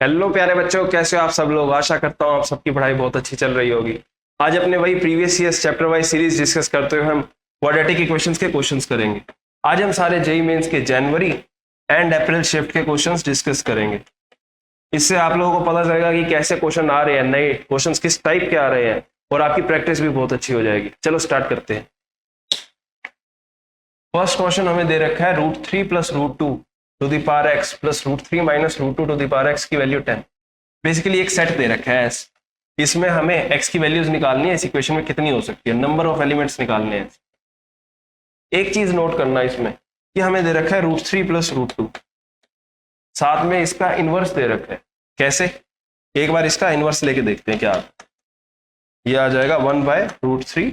Hello प्यारे बच्चों, कैसे हो आप सब लोग। आशा करता हूँ आप सबकी पढ़ाई बहुत अच्छी चल रही होगी। आज अपने वही previous year chapter wise series discuss करते हुए हम क्वाड्रेटिक इक्वेशंस के क्वेश्चंस करेंगे। आज हम सारे जेईई मेंस के जनवरी एंड अप्रैल शिफ्ट के क्वेश्चंस डिस्कस करेंगे। इससे आप लोगों को पता चलेगा कि कैसे क्वेश्चन आ रहे हैं, नए क्वेश्चंस किस टाइप के आ रहे हैं, और आपकी प्रैक्टिस भी बहुत अच्छी हो जाएगी। चलो स्टार्ट करते हैं। फर्स्ट क्वेश्चन हमें दे रखा है √3 + √2 to the power x plus √3 - √2 to the power x की वैल्यू 10। बेसिकली एक सेट दे रखा है, इसमें हमें x की वैल्यूज निकालनी है। इस इक्वेशन में कितनी हो सकती है, नंबर ऑफ एलिमेंट्स निकालने हैं। एक चीज नोट करना इसमें कि हमें दे रखा है √3 + √2, साथ में इसका इनवर्स दे रखा है। कैसे, एक बार इसका इनवर्स लेके देखते हैं क्या आता है। ये आ जाएगा 1/√3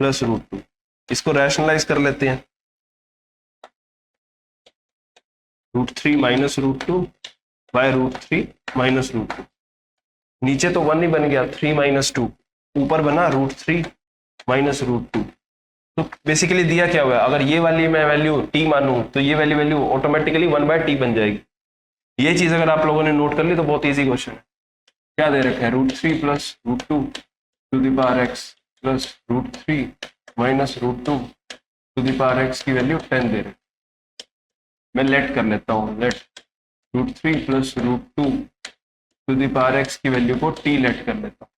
+ √2। इसको रैशनलाइज कर लेते हैं। √3 - √2 /√3 - √2। नीचे तो 1 ही बन गया, 3 - 2, ऊपर बना √3 - √2। तो बेसिकली दिया क्या हुआ, अगर ये वाली मैं वैल्यू t मानूं तो ये वाली वैल्यू ऑटोमेटिकली 1/t बन जाएगी। ये चीज अगर आप लोगों ने नोट कर ली तो बहुत इजी क्वेश्चन है। क्या दे रखा है, √3 + √2 to the power x plus √3 - √2 to the power x की वैल्यू 10 दे रखी। मैं लेट कर लेता हूँ, let √3 + √2 to the power x की वैल्यू को t लेट कर लेता हूँ।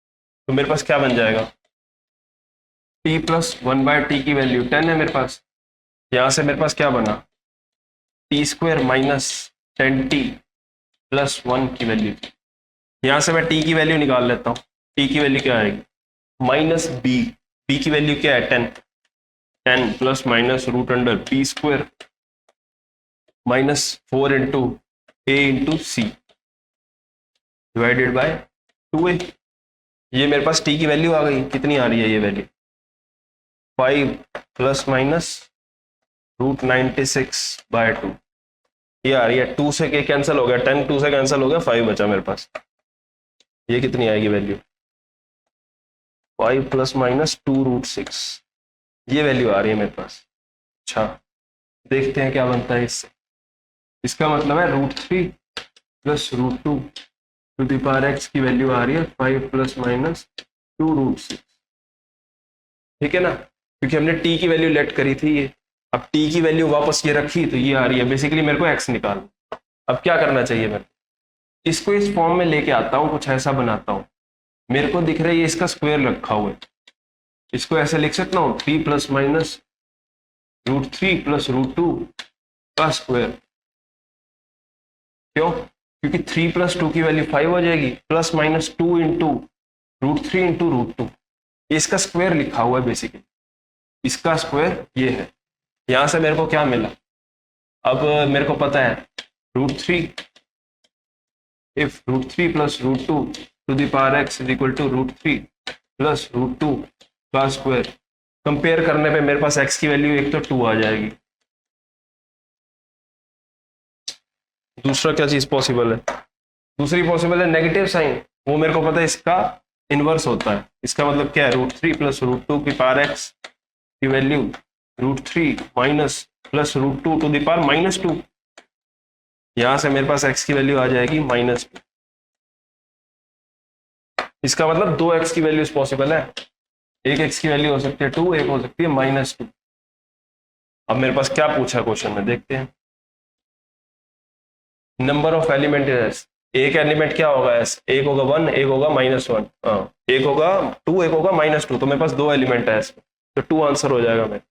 तो मेरे पास क्या बन जाएगा, t + 1/t की वैल्यू 10 है मेरे पास। यहाँ से मेरे पास क्या बना, t² - 10t + 1 की वैल्यू। यहाँ से मैं t की वैल्यू निकाल लेता हूँ। t की वैल्यू क्या आएगी, -b। b की वैल्यू क्या है, 10 + -√b² -4 × a × c divided by 2a। ये मेरे पास t की वैल्यू आ गई। कितनी आ रही है ये वैल्यू, 5 ± √96/2। ये आ रही है। 2 से के कैंसिल हो गया, 10 2 से कैंसिल हो गया, 5 बचा मेरे पास। ये कितनी आएगी वैल्यू, 5 ± 2√6। ये वैल्यू आ रही है मेरे पास। अच्छा, देखते हैं क्या बनता है इससे। इसका मतलब है √3 + √2 टू द पावर x की वैल्यू आ रही है 5 ± 2√6। ठीक है ना, क्योंकि हमने t की वैल्यू लेट करी थी ये। अब t की वैल्यू वापस ये रखी तो ये आ रही है। बेसिकली मेरे को x निकालना। अब क्या करना चाहिए, मैं इसको इस फॉर्म में लेके आता हूँ, कुछ ऐसा बनाता हूँ। मेरे को दिख रहा है ये इसका स्क्वायर रखा हुआ है। इसको ऐसे लिख सकता हूँ, 3 ± √3 + √2 का स्क्वायर। क्यों, क्योंकि 3 + 2 की वैल्यू 5 हो जाएगी, +- 2 × √3 × √2। इसका स्क्वायर लिखा हुआ है बेसिकली। इसका स्क्वायर ये है। यहां से मेरे को क्या मिला, अब मेरे को पता है √3 if √3 + √2 to the power x = √3 + √2 का स्क्वायर। कंपेयर करने पे मेरे पास x की वैल्यू एक तो 2 आ जाएगी। दूसरा क्या चीज पॉसिबल है, दूसरी पॉसिबल है नेगेटिव साइन। वो मेरे को पता है इसका इनवर्स होता है। इसका मतलब क्या है, √3 + √2 की पावर x की वैल्यू √3 - +√2 टू द पावर -2। यहां से मेरे पास x की वैल्यू आ जाएगी -2। इसका मतलब 2x की वैल्यू पॉसिबल है। एक x की वैल्यू हो सकती है 2, एक हो सकती है -2। अब मेरे पास क्या पूछा क्वेश्चन में, देखते हैं। नंबर ऑफ एलिमेंट इज, एक एलिमेंट क्या होगा, एक होगा 1, एक होगा -1। हाँ, एक होगा 2, एक होगा -2। तो मेरे पास 2 एलिमेंट है इसमें, तो 2 आंसर हो जाएगा। मेरे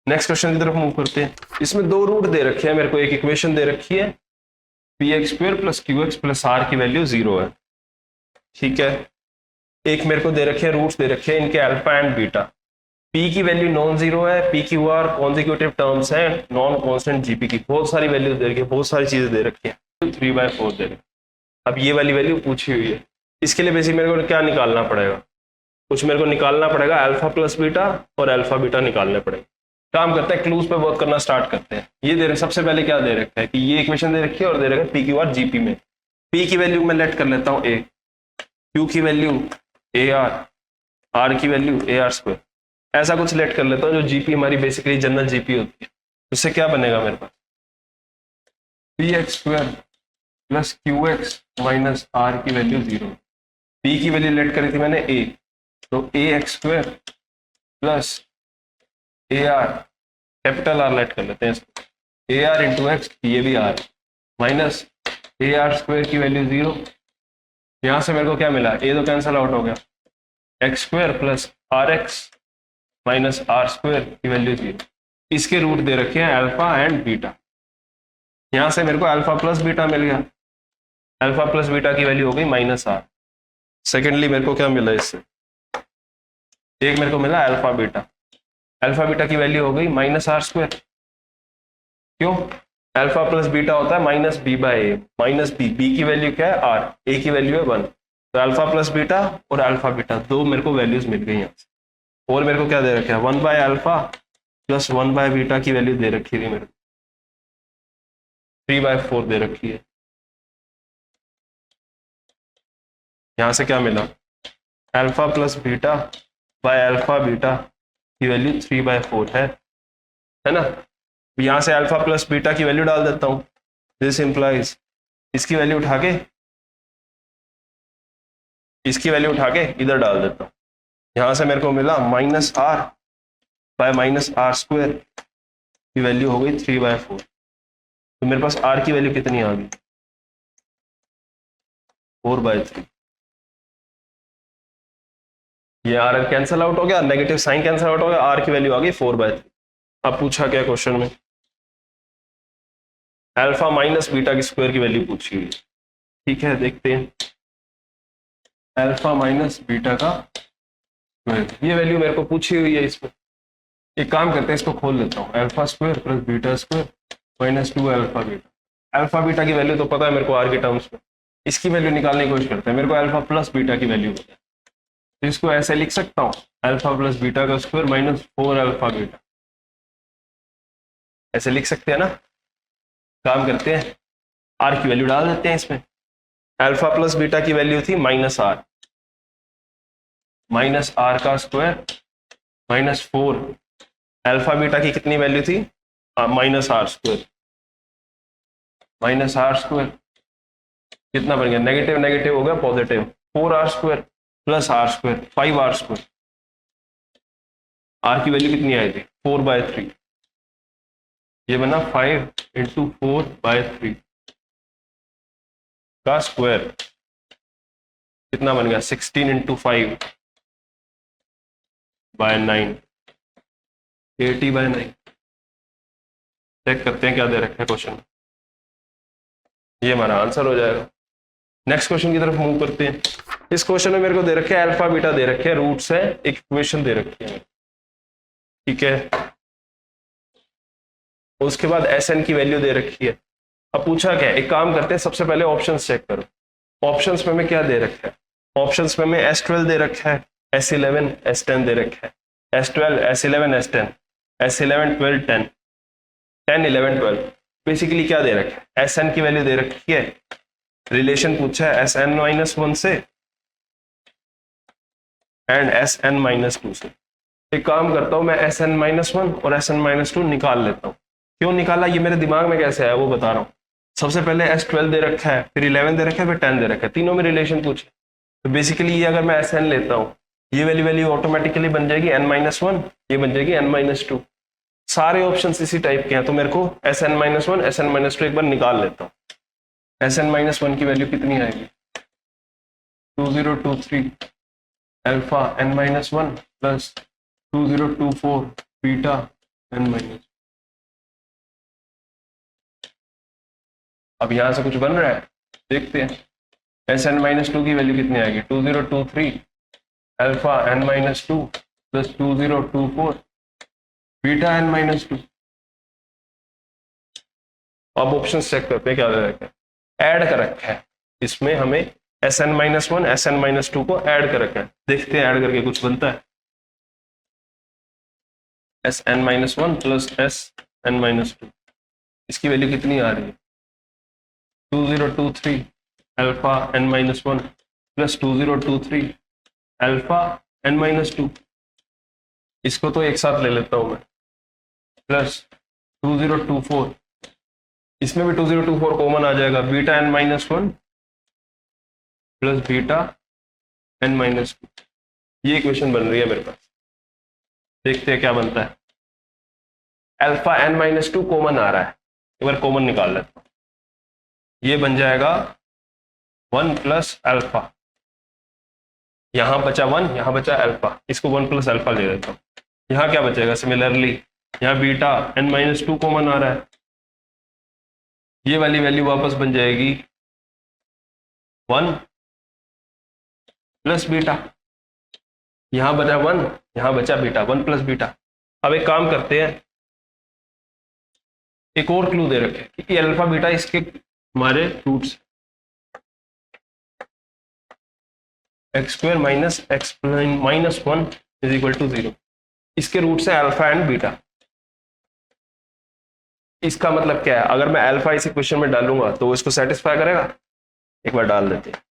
नेक्स्ट क्वेश्चन की तरफ मूव करते हैं। इसमें 2 रूट दे रखे हैं मेरे को। एक इक्वेशन दे रखी है px² + qx + r की वैल्यू 0 है। ठीक है, एक मेरे को दे रखे हैं रूट्स दे रखे हैं इनके अल्फा एंड बीटा। p की वैल्यू नॉन जीरो है, p की r कॉन्जिक्यूटिव टर्म्स हैं, नॉन कांस्टेंट gp की बहुत सारी वैल्यू दे रखी है, बहुत सारी चीजें दे रखी है। 3/4 दे रखी। अब ये वाली वैल्यू पूछी हुई है। इसके लिए बेसिक मेरे को क्या निकालना पड़ेगा, कुछ मेरे को निकालना पड़ेगा, अल्फा + बीटा और अल्फा बीटा निकालने पड़ेंगे। काम करते हैं, क्लूज पे वर्क करना स्टार्ट करते हैं। ये दे रहे, सबसे पहले क्या दे रखा है कि ये इक्वेशन दे रखी है और दे रखा है p की r gp में। p की वैल्यू मैं लेट कर लेता हूँ a, q की वैल्यू ar, r की वैल्यू ar²। ऐसा कुछ लेट कर लेता हूँ जो जीपी हमारी बेसिकली जनरल जीपी होती है। उससे क्या बनेगा मेरे पास, px² plus Q X minus R की वैल्यू 0। पी की वैल्यू लेट करी थी मैंने ए, तो A X square plus A R, capital R let कर लेते हैं इसको, ए आर इंटू एक्स, ये भी r, minus a r square की वैल्यू 0। यहां से मेरे को क्या मिला, ए तो कैंसल आउट हो गया, x square plus r x minus r square की वैल्यू 0। इसके रूट दे रखे हैं अल्फा एंड बीटा। यहां से मेरे को अल्फा प्लस बीटा मिल गया, अल्फा प्लस बीटा की वैल्यू हो गई माइनस आर। सेकेंडली मेरे को क्या मिला इससे, एक मेरे को मिला अल्फा बीटा, अल्फा बीटा की वैल्यू हो गई माइनस आर स्क्वायर। क्यों, अल्फा प्लस बीटा होता है माइनस बी बाय ए, माइनस बी की वैल्यू क्या है आर, ए की वैल्यू है 1, तो अल्फा प्लस बीटा और अल्फा बीटा दो मेरे को वैल्यूज मिल गई यहाँ से। और मेरे को क्या दे रखा है, 1 by alpha plus 1 by beta की वैल्यू दे रखी थी मेरे को 3/4 दे रखी है। यहां से क्या मिला, alpha plus beta by alpha beta की वैल्यू 3/4 है ना। यहां से अल्फा प्लस बीटा की वैल्यू डाल देता हूं, दिस इंप्लाइज इसकी वैल्यू उठा के, इसकी वैल्यू उठा के इधर डाल देता हूं। यहां से मेरे को मिला minus r by minus r square की वैल्यू हो गई 3/4। तो मेरे पास आर की वैल्यू कितनी आ गई, 4/3। ये आर कैंसल आउट हो गया, नेगेटिव साइन कैंसल आउट हो गया, आर की वैल्यू आ गई 4/3। अब पूछा क्या क्वेश्चन में, अल्फा माइनस बीटा की स्क्वायर की वैल्यू पूछी हुई है। ठीक है, देखते हैं अल्फा माइनस बीटा का स्क्वायर, ये वैल्यू मेरे को पूछी हुई है इसमें। एक काम करते हैं, इसको खोल लेता हूँ, alpha square plus beta square minus 2 alpha beta. Alpha beta की वैल्यू तो पता है मेरे को आर के टर्म्स में, इसकी वैल्यू निकालने की कोशिश करते हैं। मेरे को अल्फा प्लस बीटा की वैल्यू है, तो इसको ऐसे लिख सकता हूँ, अल्फा प्लस बीटा का स्क्वायर माइनस 4 अल्फा बीटा, ऐसे लिख सकते हैं ना। काम करते हैं, आर की वैल्यू डाल देते हैं इसमें। अल्फा प्लस बीटा की वैल्यू थी माइनस आर का स्क्वायर माइनस 4, अल्फा बीटा की कितनी वैल्यू थी, minus r square, minus r square कितना बन गया, नेगेटिव नेगेटिव हो गया positive, 4r square plus r square 5r square. R की वैल्यू कितनी आई थी 4/3, ये बना 5 इंटू 4/3 का स्क्वायर, कितना बन गया 16 इंटू 5/9, 80/9। चेक करते हैं क्या दे रखा है क्वेश्चन, ये हमारा आंसर हो जाएगा। नेक्स्ट क्वेश्चन की तरफ मूव करते हैं। इस क्वेश्चन में मेरे को दे रखे हैं अल्फा बीटा दे रखे हैं, रूट्स है, एक इक्वेशन दे रखी है, ठीक है। उसके बाद SN की वैल्यू दे रखी है। अब पूछा क्या है, एक काम करते हैं, सबसे पहले ऑप्शंस चेक करो। ऑप्शंस में क्या दे रखा है, ऑप्शंस में S12 दे रखा है, S11 S10 दे रखा है, S12 S11 S10 S11 12 10 10 11 12। Basically क्या दे रखा है, SN की वैल्यू दे रखी है, रिलेशन पूछा है SN-1 से एंड SN-2 से। एक काम करता हूं मैं, SN-1 और SN-2 निकाल लेता हूं। क्यों निकाला, ये मेरे दिमाग में कैसे आया वो बता रहा हूं। सबसे पहले S12 दे रखा है, फिर 11 दे रखा है, फिर 10 दे रखा है, तीनों में रिलेशन पूछे। तो बेसिकली ये अगर मैं SN लेता हूं, ये वैल्यू ऑटोमेटिकली बन जाएगी N-1, ये बन जाएगी N-2। सारे ऑप्शन इसी टाइप के हैं, तो मेरे को SN-1 SN-2 एक बार निकाल लेता हूँ। SN-1 की वैल्यू कितनी आएगी, 2023 alpha N-1 plus 2024 beta N-। अब यहां से कुछ बन रहा है, देखते हैं। SN-2 की वैल्यू कितनी आएगी, 2023 alpha N-2 plus 2024 beta N-2। अब ऑप्शन चेक करते हैं क्या दे रखा है, ऐड कर रखा है इसमें, हमें SN-1 SN-2 को ऐड कर रखा है। देखते हैं ऐड करके कुछ बनता है। SN-1 प्लस SN-2, इसकी वैल्यू कितनी आ रही है, 2023 alpha N-1 plus 2023 alpha N-2। इसको तो एक साथ ले लेता हूं मैं, प्लस 2024, इसमें भी 2024 कॉमन आ जाएगा, beta n minus one plus beta n minus two, ये इक्वेशन बन रही है मेरे पास। देखते हैं क्या बनता है। Alpha n minus two common आ रहा है, एक बार कॉमन निकाल लेता हूं। ये बन जाएगा 1 प्लस अल्फा, यहां बचा 1, यहां बचा अल्फा, इसको 1 प्लस अल्फा ले लेता हूं। यहां क्या बचेगा, सिमिलरली यहां beta n minus two common आ रहा है, ये वाली वैल्यू वापस बन जाएगी 1 प्लस बीटा, यहां बचा 1, यहां बचा बीटा, 1 प्लस बीटा। अब एक काम करते हैं, एक और क्लू दे रखे कि अल्फा बीटा इसके हमारे roots x square minus x minus one is equal to 0, इसके रूट्स है अल्फा एंड बीटा। इसका मतलब क्या है, अगर मैं अल्फा इस इक्वेशन में डालूंगा तो इसको सेटिस्फाई करेगा। एक बार डाल देते हैं,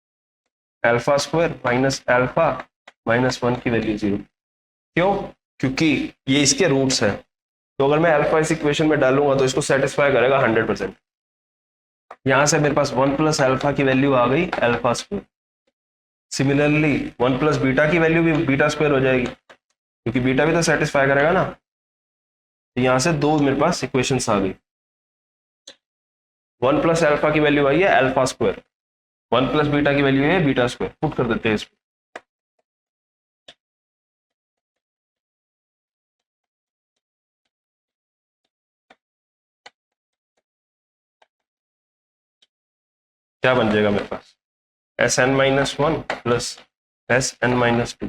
alpha square minus alpha minus one की वैल्यू 0। क्यों, क्योंकि ये इसके रूट्स हैं, तो अगर मैं अल्फा इस इक्वेशन में डालूंगा तो इसको सेटिस्फाई करेगा 100%। यहां से मेरे पास 1 प्लस अल्फा की वैल्यू आ गई alpha square, similarly 1 plus beta की वैल्यू भी बीटा स्क्वायर हो जाएगी, क्योंकि बीटा भी तो सेटिस्फाई करेगा ना। तो यहां से दो मेरे पास इक्वेशंस आ गई, 1 प्लस अल्फा की वैल्यू आई है अल्फा स्क्वायर, 1 प्लस बीटा की वैल्यू है बीटा स्क्वायर। पुट कर देते हैं इसमें, क्या बन जाएगा मेरे पास, S N minus one plus S N minus two,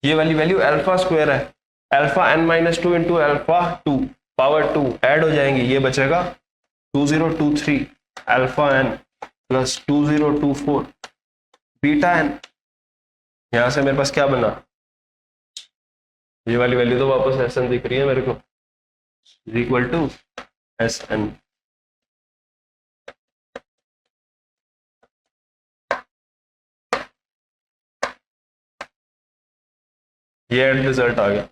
ये वाली वैल्यू अल्फा स्क्वायर है, alpha N minus two into alpha to power 2 add हो जाएंगे, ये बचेगा 2023 alpha N plus 2024 beta N. यहां से मेरे पास क्या बना, ये वाली वैल्यू तो वापस एस एन दिख रही है मेरे को, is equal to s n. ये एंड रिजल्ट आ गया।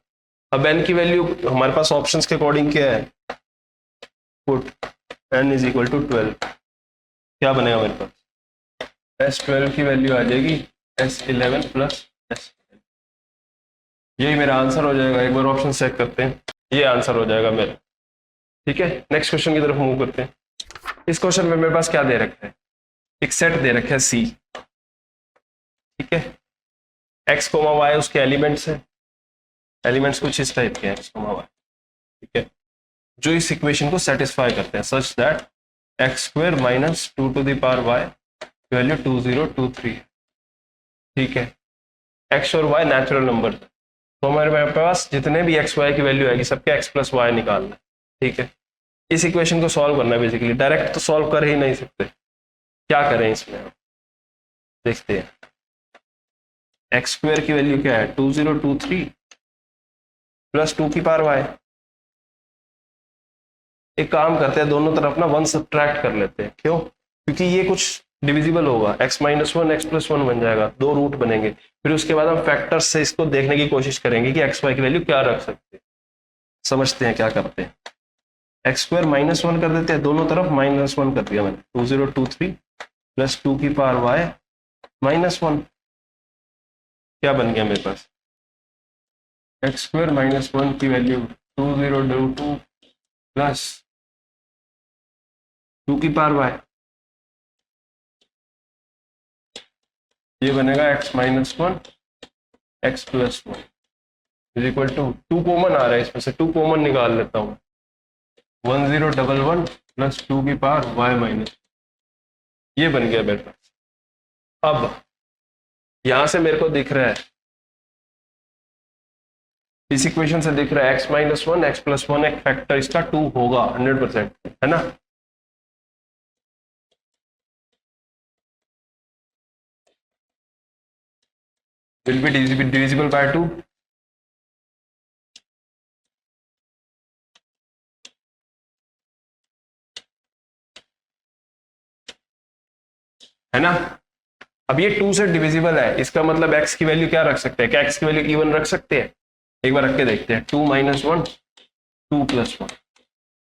अब n की वैल्यू हमारे पास ऑप्शंस के अकॉर्डिंग क्या है, put n is equal to 12, क्या बनेगा मेरे पास, S12 की वैल्यू आ जाएगी S11 प्लस S12, यही मेरा आंसर हो जाएगा। एक बार ऑप्शन चेक करते हैं, ये आंसर हो जाएगा मेरा। ठीक है, नेक्स्ट क्वेश्चन की तरफ मूव करते हैं। इस क्वेश्चन में मेरे पास क्या दे रखा है, एक सेट दे रखा है C, ठीक है, x कोमा y उसके एलिमेंट्स हैं, एलिमेंट्स कुछ इस टाइप के हैं x कोमा y, ठीक है, जो इस इक्वेशन को सेटिस्फाई करते हैं such that x square minus 2 to the power y value 2023 है। ठीक है, x और y नेचुरल नंबर, तो हमारे पास जितने भी x y की वैल्यू आएगी सबके x प्लस y निकालना है। ठीक है, इस इक्वेशन को सॉल्व करना है बेसिकली, डायरेक्ट तो सॉल्व कर ही नहीं सकते, क्या करें इसमें हम देखते हैं। एक्स स्क्वायर की वैल्यू क्या है 2023 प्लस 2 की पावर y, एक काम करते हैं दोनों तरफ ना 1 सब्ट्रैक्ट कर लेते हैं। क्यों, क्योंकि ये कुछ डिविजिबल होगा, x minus one X plus one बन जाएगा, दो रूट बनेंगे, फिर उसके बाद हम फैक्टर्स से इसको देखने की कोशिश करेंगे कि एक्स वाई की वैल्यू क्या रख सकते हैं। समझते हैं क्या करते हैं, एक्स स्क्वायर माइनस वन कर देते हैं, दोनों तरफ माइनस वन कर दिया मैंने, 2023 प्लस 2 की पावर y माइनस वन, क्या बन गया मेरे पास, एक्स स्क्वायर माइनस वन की वैल्यू 2022 प्लस 2 की पावर y, ये बनेगा X minus one X plus one is equal to 2 common आ रहा है, इसमें से 2 कॉमन निकाल लेता हूँ, 1011 प्लस 2 की पावर y माइनस, ये बन गया मेरे पास। अब यहां से मेरे को दिख रहा है, इस इक्वेशन से दिख रहा है x minus one X plus one, एक फैक्टर इसका 2 होगा 100%, है ना। विल बी डिविजिबल बाय 2, है ना। अब ये 2 से डिविजिबल है, इसका मतलब x की वैल्यू क्या रख सकते हैं, क्या x की वैल्यू इवन रख सकते हैं, एक बार रख के देखते हैं। 2 माइनस वन 2 प्लस वन,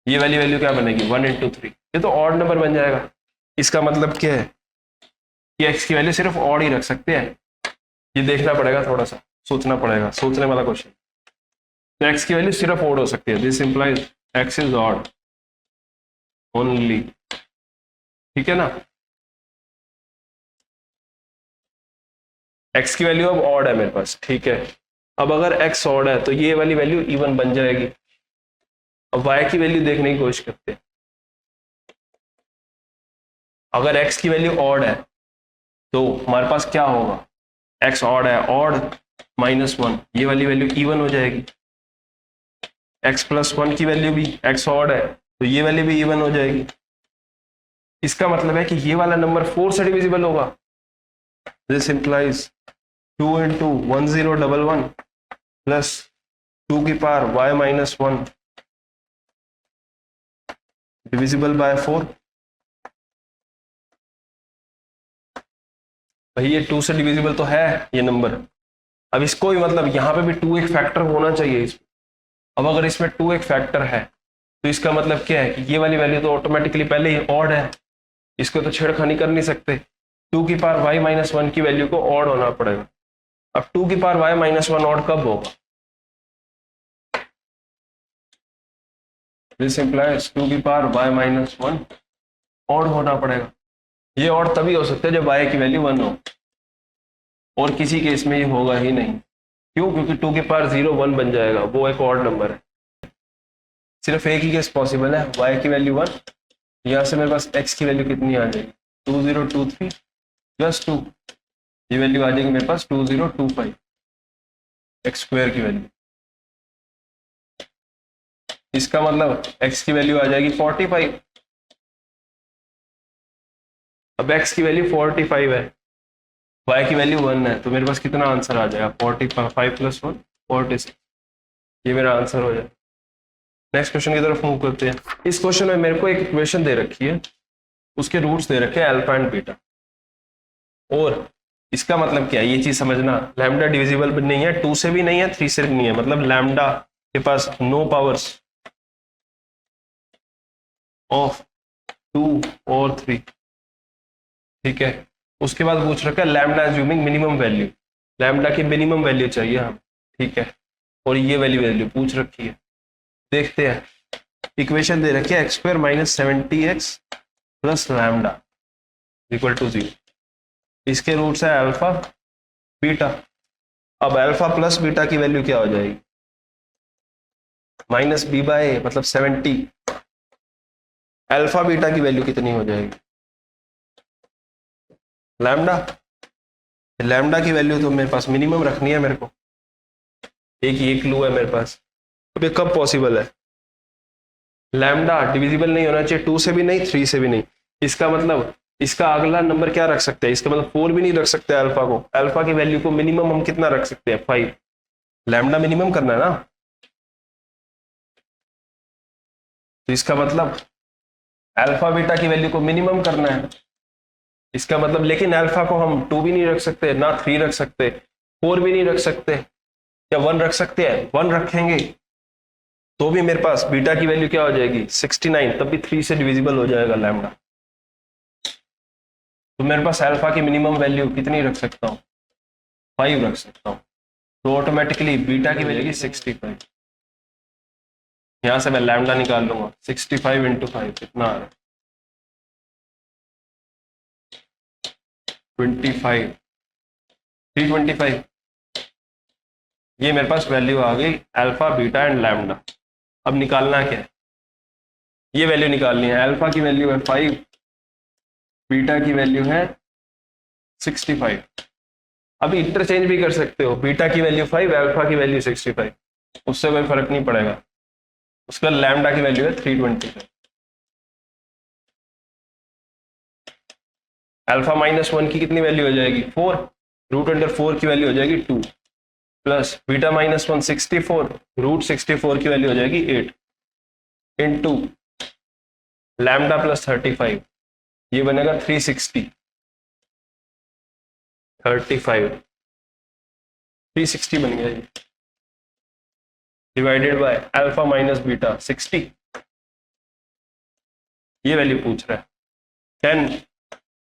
ये वाली वैल्यू क्या बनेगी 1 इंटू 3, ये तो ऑड नंबर बन जाएगा। इसका मतलब क्या है कि एक्स की वैल्यू सिर्फ ऑड ही रख सकते हैं। ये देखना पड़ेगा, थोड़ा सा सोचना पड़ेगा, सोचने वाला क्वेश्चन। तो एक्स की वैल्यू सिर्फ ऑड हो सकती है, this implies x is odd only, ठीक है ना। एक्स की वैल्यू अब ऑड है मेरे पास, ठीक है। अब अगर एक्स ऑड है तो ये वाली वैल्यू इवन बन जाएगी। अब वाई की वैल्यू देखने की कोशिश करते हैं। अगर एक्स की वैल्यू ऑड है तो हमारे पास क्या होगा, एक्स ऑड है, ऑड -1, ये वाली वैल्यू इवन हो जाएगी। एक्स +1 की वैल्यू भी, एक्स ऑड है तो ये वाली भी इवन हो जाएगी। इसका मतलब है कि ये वाला नंबर 4 से डिविजिबल होगा। दिस इंप्लाइज 2 इंटू 1011 प्लस 2 की पावर y-1 डिविजिबल बाय 4। भाई ये 2 से डिविजिबल तो है ये नंबर। अब इसको भी मतलब यहाँ पे भी 2 एक फैक्टर होना चाहिए इसमें। अब अगर इसमें 2 एक फैक्टर है तो इसका मतलब क्या है कि ये वाली वैल्यू तो ऑटोमेटिकली पहले ही ऑड है, इसको तो छेड़खानी कर नहीं सकते। 2 की पावर y-1 की वैल्यू को ऑड होना पड़ेगा। अब 2 की पावर y-1 ऑड कब होगा, दिस इंप्लाइज 2 की पावर y-1 ऑड होना पड़ेगा। ये ऑड तभी हो सकता है जब y की वैल्यू 1 हो, और किसी केस में ये होगा ही नहीं। क्यों, क्योंकि 2 की पावर 0 1 बन जाएगा, वो एक ऑड नंबर है। सिर्फ एक ही केस पॉसिबल है, y की वैल्यू 1, यहाँ से मेरे पास x की वैल्यू कितनी आ जाएगी 2023 प्लस 2, ये वैल्यू आ जाएगी मेरे पास 2025 एक्स स्क्वायर की वैल्यू। इसका मतलब x की वैल्यू आ जाएगी 45। अब x की वैल्यू 45 है, y की वैल्यू 1 है, तो मेरे पास कितना आंसर आ जाएगा 45 प्लस 1 46, ये मेरा आंसर हो जाए। नेक्स्ट क्वेश्चन की तरफ मूव करते हैं। इस क्वेश्चन में मेरे को एक इक्वेशन दे रखी है, उसके रूट्स दे रखे हैं अल्फा एंड बीटा, और इसका मतलब क्या है ये चीज समझना। लैम्डा डिविजिबल नहीं है, 2 से भी नहीं है, 3 से भी नहीं है, मतलब लैम्डा के पास नो पावर्स ऑफ 2 और 3, ठीक है। उसके बाद पूछ रखा है lambda assuming minimum value, lambda की मिनिमम वैल्यू चाहिए हम, ठीक है, और ये वैल्यू पूछ रखी है। देखते हैं, इक्वेशन दे रखी है x² - 70x plus lambda equal to 0। इसके रूट्स है अल्फा बीटा। अब अल्फा प्लस बीटा की वैल्यू क्या हो जाएगी -b/a, मतलब 70। अल्फा बीटा की वैल्यू कितनी हो जाएगी लैम्डा। लैम्डा की वैल्यू तो मेरे पास मिनिमम रखनी है मेरे को, एक ये क्लू है मेरे पास। अब ये कब पॉसिबल है, लैम्डा डिविजिबल नहीं होना चाहिए, 2 से भी नहीं 3 से भी नहीं। इसका मतलब इसका अगला नंबर क्या रख सकते हैं, इसका मतलब 4 भी नहीं रख सकते अल्फा को। अल्फा की वैल्यू को मिनिमम हम कितना रख सकते हैं 5, लैम्डा मिनिमम करना है ना, तो इसका मतलब अल्फा बीटा की वैल्यू को मिनिमम करना है। इसका मतलब लेकिन अल्फा को हम 2 भी नहीं रख सकते, ना 3 रख सकते, 4 भी नहीं रख सकते, या 1 रख सकते हैं, 1 रखेंगे तो भी मेरे पास बीटा की वैल्यू क्या हो जाएगी 69, तब भी 3 से डिविजिबल हो जाएगा लैम्डा। तो मेरे पास अल्फा की मिनिमम वैल्यू कितनी रख सकता हूँ 5 रख सकता हूँ, तो ऑटोमेटिकली बीटा की वैल्यू 65। यहां से मैं लैम्डा निकाल लूंगा, 65 इंटू 5 कितना आ रहा है 25, 325। ये मेरे पास वैल्यू आ गई अल्फा बीटा एंड लैम्डा। अब निकालना क्या है, ये वैल्यू निकालनी है। अल्फा की वैल्यू है 5, बीटा की वैल्यू है 65। अभी इंटरचेंज भी कर सकते हो, बीटा की वैल्यू 5, अल्फा की वैल्यू 65, उससे कोई फर्क नहीं पड़ेगा। उसका लैम्डा की वैल्यू है 325। अल्फा -1 की कितनी वैल्यू हो जाएगी 4, √4 की वैल्यू हो जाएगी 2, प्लस बीटा -1 64, √64 की वैल्यू हो जाएगी 8, इंटू लैम्डा प्लस 35, ये बनेगा 360, 35 360 बन गया ये, divided by alpha minus beta 60, ये वैल्यू पूछ रहा है 10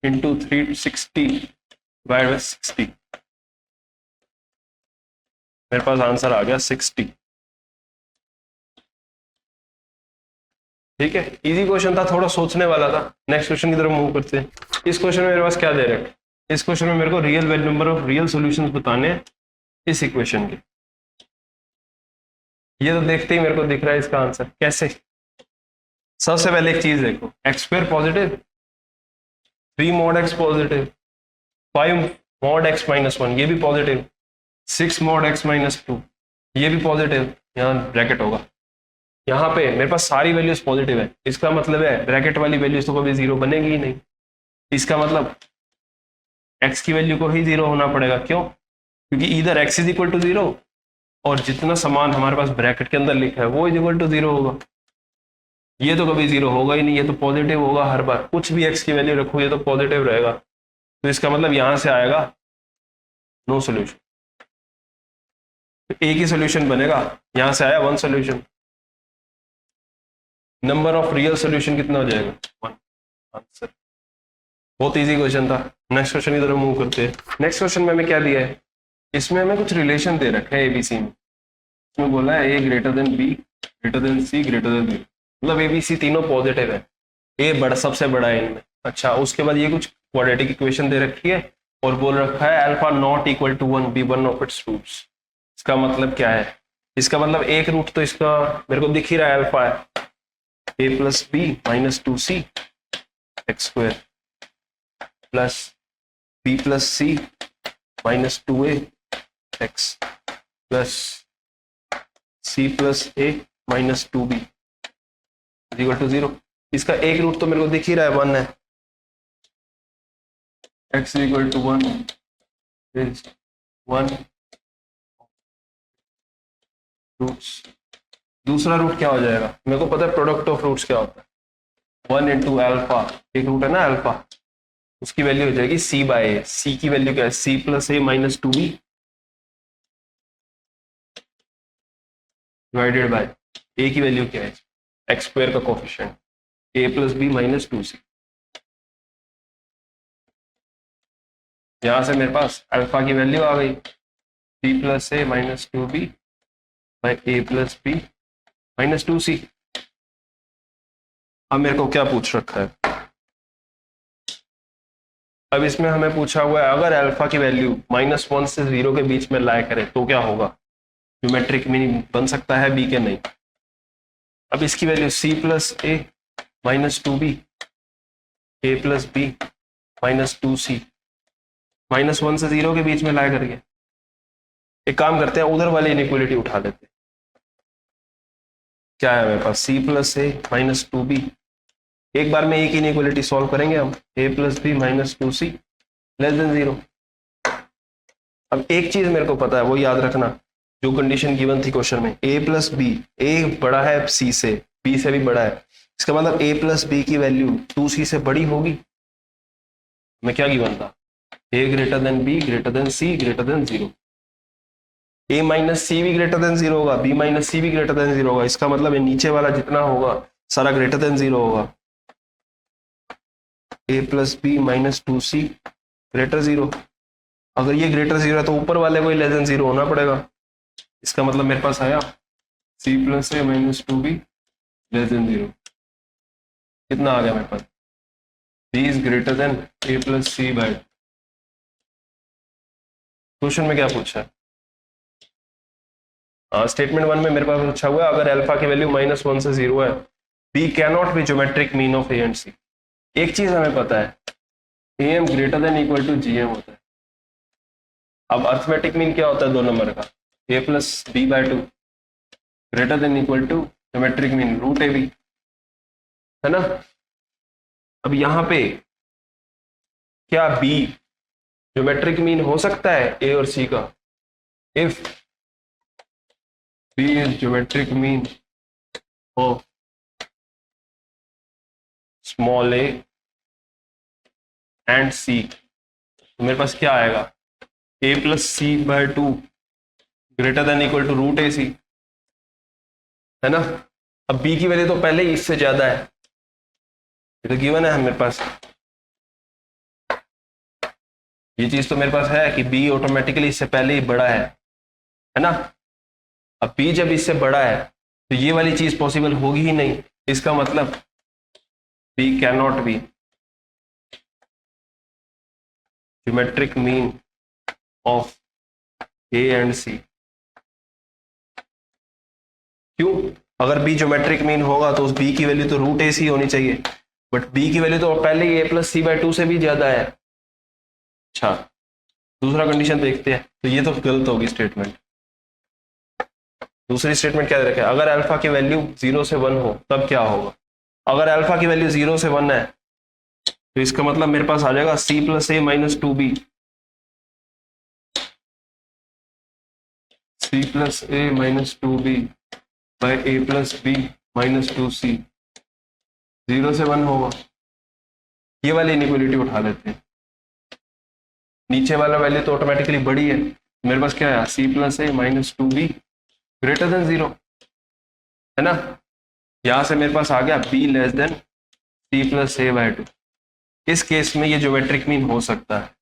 इंटू 360 डिवाइड बाय 60, मेरे पास आंसर आ गया 60। ठीक है, इजी क्वेश्चन था, थोड़ा सोचने वाला था। नेक्स्ट क्वेश्चन की तरफ मूव करते हैं। इस क्वेश्चन में मेरे पास क्या दे रखा है, इस क्वेश्चन में मेरे को real number of real solutions बताने हैं इस इक्वेशन के। ये तो देखते ही मेरे को दिख रहा है इसका आंसर कैसे। सबसे पहले एक चीज देखो, x square positive, 3 mod x positive, 5 mod x minus 1 ये भी पॉजिटिव, 6 mod x माइनस 2 ये भी पॉजिटिव, यहाँ ब्रैकेट होगा। यहाँ पे मेरे पास सारी वैल्यूज पॉजिटिव है, इसका मतलब है ब्रैकेट वाली वैल्यूज तो कभी जीरो बनेगी ही नहीं। इसका मतलब x की वैल्यू को ही जीरो होना पड़ेगा। क्यों? क्योंकि इधर x is equal to zero और जितना समान हमारे पास ब्रैकेट के अंदर लिखा है वो इज इक्वल टू जीरो होगा। ये तो कभी जीरो होगा ही नहीं, ये तो पॉजिटिव होगा हर बार, कुछ भी x की वैल्यू रखो ये तो पॉजिटिव रहेगा। तो इसका मतलब यहां से आएगा नो सोल्यूशन, एक ही सोल्यूशन बनेगा। यहां से आया 1 solution, number of real solution कितना हो जाएगा 1 आंसर। बहुत इजी क्वेश्चन था। नेक्स्ट क्वेश्चन की तरफ मूव करते हैं। नेक्स्ट क्वेश्चन में हमें क्या दिया है, इसमें हमें कुछ रिलेशन दे रखा है एबीसी में। इसमें बोला है A greater than B greater than C greater than B, मतलब एबीसी तीनों पॉजिटिव है, ए बड़ा सबसे बड़ा है इनमें। अच्छा, उसके बाद ये कुछ क्वाड्रेटिक इक्वेशन दे रखी है और बोल रखा है alpha not equal to 1 be one of its roots. इसका मतलब क्या है, इसका मतलब एक रूट तो इसका मेरे को दिख ही रहा है अल्फा है, A plus B minus 2c X square plus B plus C minus 2a X plus C plus A minus 2b equal to 0। इसका एक रूट तो मेरे को दिख ही रहा है 1 है, x equal to 1 is 1 roots. दूसरा रूट क्या हो जाएगा, मेरे को पता है प्रोडक्ट ऑफ रूट्स क्या होता है, 1 इंटू अल्फा, एक रूट है ना अल्फा, उसकी वैल्यू हो जाएगी c बाय ए। सी की वैल्यू क्या है, c plus A minus 2b divided by A की वैल्यू क्या है, एक्स स्क्वायर का coefficient a plus B minus 2c। यहां से मेरे पास अल्फा की वैल्यू आ गई c प्लस ए माइनस 2b बाय ए प्लस बी माइनस 2c। अब मेरे को क्या पूछ रखा है, अब इसमें हमें पूछा हुआ है अगर अल्फा की वैल्यू -1 से 0 के बीच में लाया करे तो क्या होगा, ज्योमेट्रिक मीन बन सकता है बी के नहीं। अब इसकी value c plus A minus 2b A plus B minus 2c, -1 से 0 के बीच में लाया करके एक काम करते हैं, उधर वाली इनइक्वालिटी उठा लेते हैं। क्या है मेरे पास, c प्लस ए माइनस 2b, एक बार में एक ही इनइक्वालिटी सॉल्व करेंगे हम, a plus B minus 2c less than 0। अब एक चीज मेरे को पता है वो याद रखना, जो कंडीशन गिवन थी क्वेश्चन में, a प्लस बी, ए बड़ा है c से, b से भी बड़ा है, इसका मतलब a प्लस बी की वैल्यू 2c से बड़ी होगी। मैं क्या गिवन था, a greater than b greater than c greater than 0, a minus C भी ग्रेटर देन 0 होगा, b माइनस सी भी ग्रेटर देन 0 होगा। इसका मतलब ये नीचे वाला जितना होगा सारा ग्रेटर देन 0 होगा। a plus B minus 2c greater 0, अगर ये ग्रेटर 0 है तो ऊपर वाले को ही लेस देन 0 होना पड़ेगा। इसका मतलब मेरे पास आया c प्लस ए माइनस 2b लेस देन 0। कितना आ गया मेरे पास, b is greater than a plus C by. Question में क्या पूछा है, स्टेटमेंट 1 में मेरे पास पूछा हुआ है अगर अल्फा की वैल्यू -1 से 0 है, b can not be geometric mean of a and c। एक चीज हमें पता है, am greater than equal to gm होता है। अब अर्थमेटिक मीन क्या होता है 2 नंबर का, a plus b by 2 greater than equal to geometric mean root a b, है ना। अब यहां पे क्या b ज्योमेट्रिक मीन हो सकता है a और c का, if b is geometric mean of small a and c, तो मेरे पास क्या आएगा, a plus C by 2 greater than equal to root A C, है ना। अब b की वैल्यू तो पहले ही इससे ज्यादा है, ये तो गिवन है मेरे पास, ये चीज तो मेरे पास है कि बी ऑटोमेटिकली इससे पहले ही बड़ा है ना। अब बी जब इससे बड़ा है तो ये वाली चीज पॉसिबल होगी ही नहीं, इसका मतलब B can not be geometric mean of A and C. क्यों? अगर बी ज्योमेट्रिक मीन होगा तो उस बी की वैल्यू तो रूट ए सी होनी चाहिए, बट बी की वैल्यू तो पहले ही ए प्लस सी बाय 2 से भी ज्यादा है। अच्छा, दूसरा कंडीशन देखते हैं, तो ये तो गलत होगी स्टेटमेंट। दूसरी स्टेटमेंट क्या दे रखा है, अगर अल्फा की वैल्यू 0 से 1 हो तब क्या होगा। अगर अल्फा की वैल्यू 0 से 1 है तो इसका मतलब मेरे पास आ जाएगा सी प्लस ए माइनस 2b, सी प्लस ए माइनस 2b बाय ए प्लस बी माइनस 2c। 0 से 1 होगा, ये वाली इनइक्वालिटी उठा लेते हैं। नीचे वाला वैल्यू तो ऑटोमेटिकली बड़ी है, मेरे पास क्या है सी प्लस ए माइनस 2b ग्रेटर देन 0, है ना। यहां से मेरे पास आ गया b less than C plus A by 2। इस केस में ये ज्योमेट्रिक मीन हो सकता है।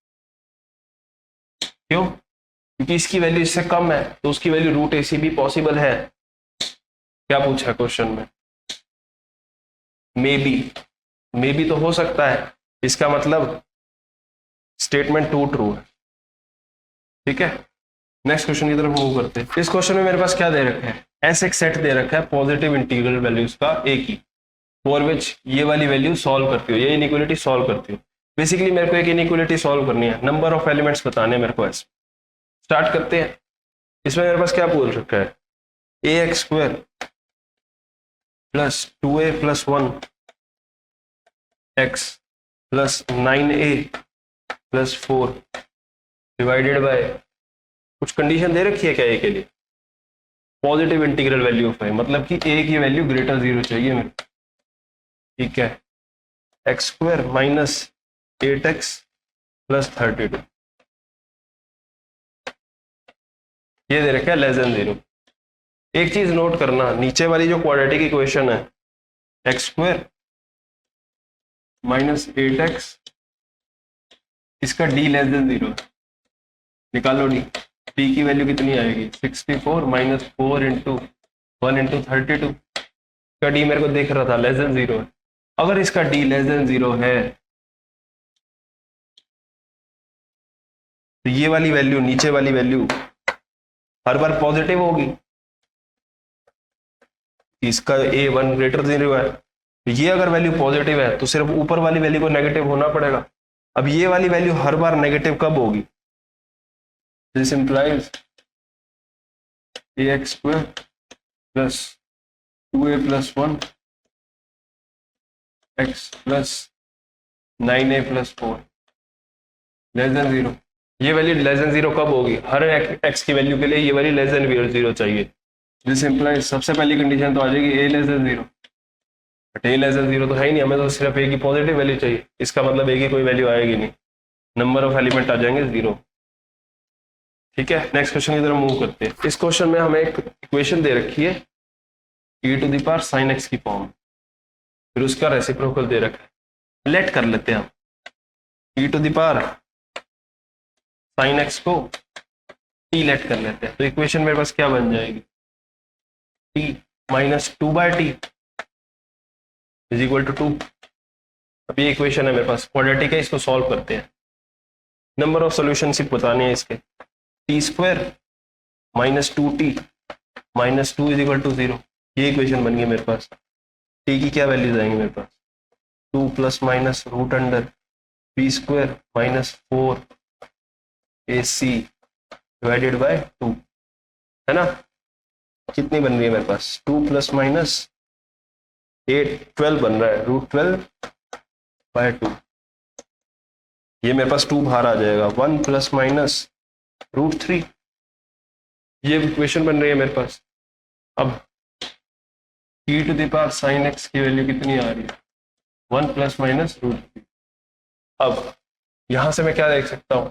क्यों? क्योंकि इसकी वैल्यू इससे कम है तो उसकी वैल्यू रूट ए सी भी पॉसिबल है। क्या पूछा क्वेश्चन में? मे बी तो हो सकता है, इसका मतलब स्टेटमेंट 2 ट्रू है। ठीक है, नेक्स्ट क्वेश्चन की तरफ मूव करते हैं। इस क्वेश्चन में मेरे पास क्या दे रखा है, ऐसे एक सेट दे रखा है पॉजिटिव इंटीग्रल वैल्यूज का ए की, फॉर विच ये वाली वैल्यू सॉल्व करती हो, ये इनइक्वालिटी सॉल्व करती हो। बेसिकली मेरे को एक इनइक्वालिटी सॉल्व करनी है, नंबर ऑफ एलिमेंट्स बताने मेरे को। ऐसे स्टार्ट करते हैं। इसमें मेरे पास क्या बोल रखा है, A X square plus 2a प्लस 1 X plus 9a plus 4 divided by, कुछ कंडीशन दे रखी है क्या ए के लिए, positive integral value of A, मतलब कि ए की वैल्यू ग्रेटर 0 चाहिए मेरे। ठीक है, x square minus 8x plus 32, ये दे रखा है लेस देन 0। एक चीज नोट करना, नीचे वाली जो क्वाड्रेटिक इक्वेशन है एक्स स्क्वायर माइनस 8x, इसका d लेस देन 0 निकालो। d की वैल्यू कितनी आएगी, 64 माइनस 4 इंटू 1 इंटू 32 का d मेरे को देख रहा था लेस देन 0 है। अगर इसका d लेस देन 0 है तो ये वाली वैल्यू, नीचे वाली वैल्यू हर बार पॉजिटिव होगी, इसका a1 ग्रेटर 0 है, तो ये अगर वैल्यू पॉजिटिव है तो सिर्फ ऊपर वाली वैल्यू को नेगेटिव होना पड़ेगा। अब ये वाली वैल्यू हर बार नेगेटिव कब होगी, this implies ax square plus 2a प्लस 1 x plus 9a plus 4 less than 0। ये वैल्यू लेस देन 0 कब होगी, हर x की वैल्यू के लिए ये वैल्यू लेस देन 0 चाहिए। दिस इंप्लाइज, सबसे पहली कंडीशन तो आ जाएगी a less than 0, but a less than 0 तो है ही नहीं, हमें तो सिर्फ a की पॉजिटिव वैल्यू चाहिए, इसका मतलब a की कोई वैल्यू आएगी नहीं, नंबर ऑफ एलिमेंट आ जाएंगे 0। ठीक है, नेक्स्ट क्वेश्चन की तरफ मूव करते हैं। इस क्वेश्चन में हमें एक इक्वेशन दे रखी है e to the power sin x की फॉर्म, फिर उसका रेसिप्रोकल दे रखा है। लेट कर लेते हैं हम, e to the power sin x को t लेट कर लेते हैं, तो इक्वेशन मेरे पास क्या बन जाएगी, t minus 2 by t is equal to 2। अब ये इक्वेशन है मेरे पास, क्वाड्रेटिक है, इसको सॉल्व करते हैं। नंबर ऑफ सॉल्यूशन सिर्फ बताने हैं इसके, t square minus 2t minus 2 is equal to 0, ये इक्वेशन बन गई मेरे पास। टी की क्या वैल्यूज आएंगी मेरे पास, 2 plus minus root under b square minus 4 ac divided by 2, है ना। कितनी बन रही है मेरे पास, 2 प्लस माइनस 8 12 बन रहा है, रूट 12 बाय 2, ये मेरे पास 2 बाहर आ जाएगा, 1 प्लस माइनस रूट 3, ये इक्वेशन बन रही है मेरे पास। अब e to the power sin x की वैल्यू कितनी आ रही है, 1 प्लस माइनस रूट 3। अब यहां से मैं क्या देख सकता हूं,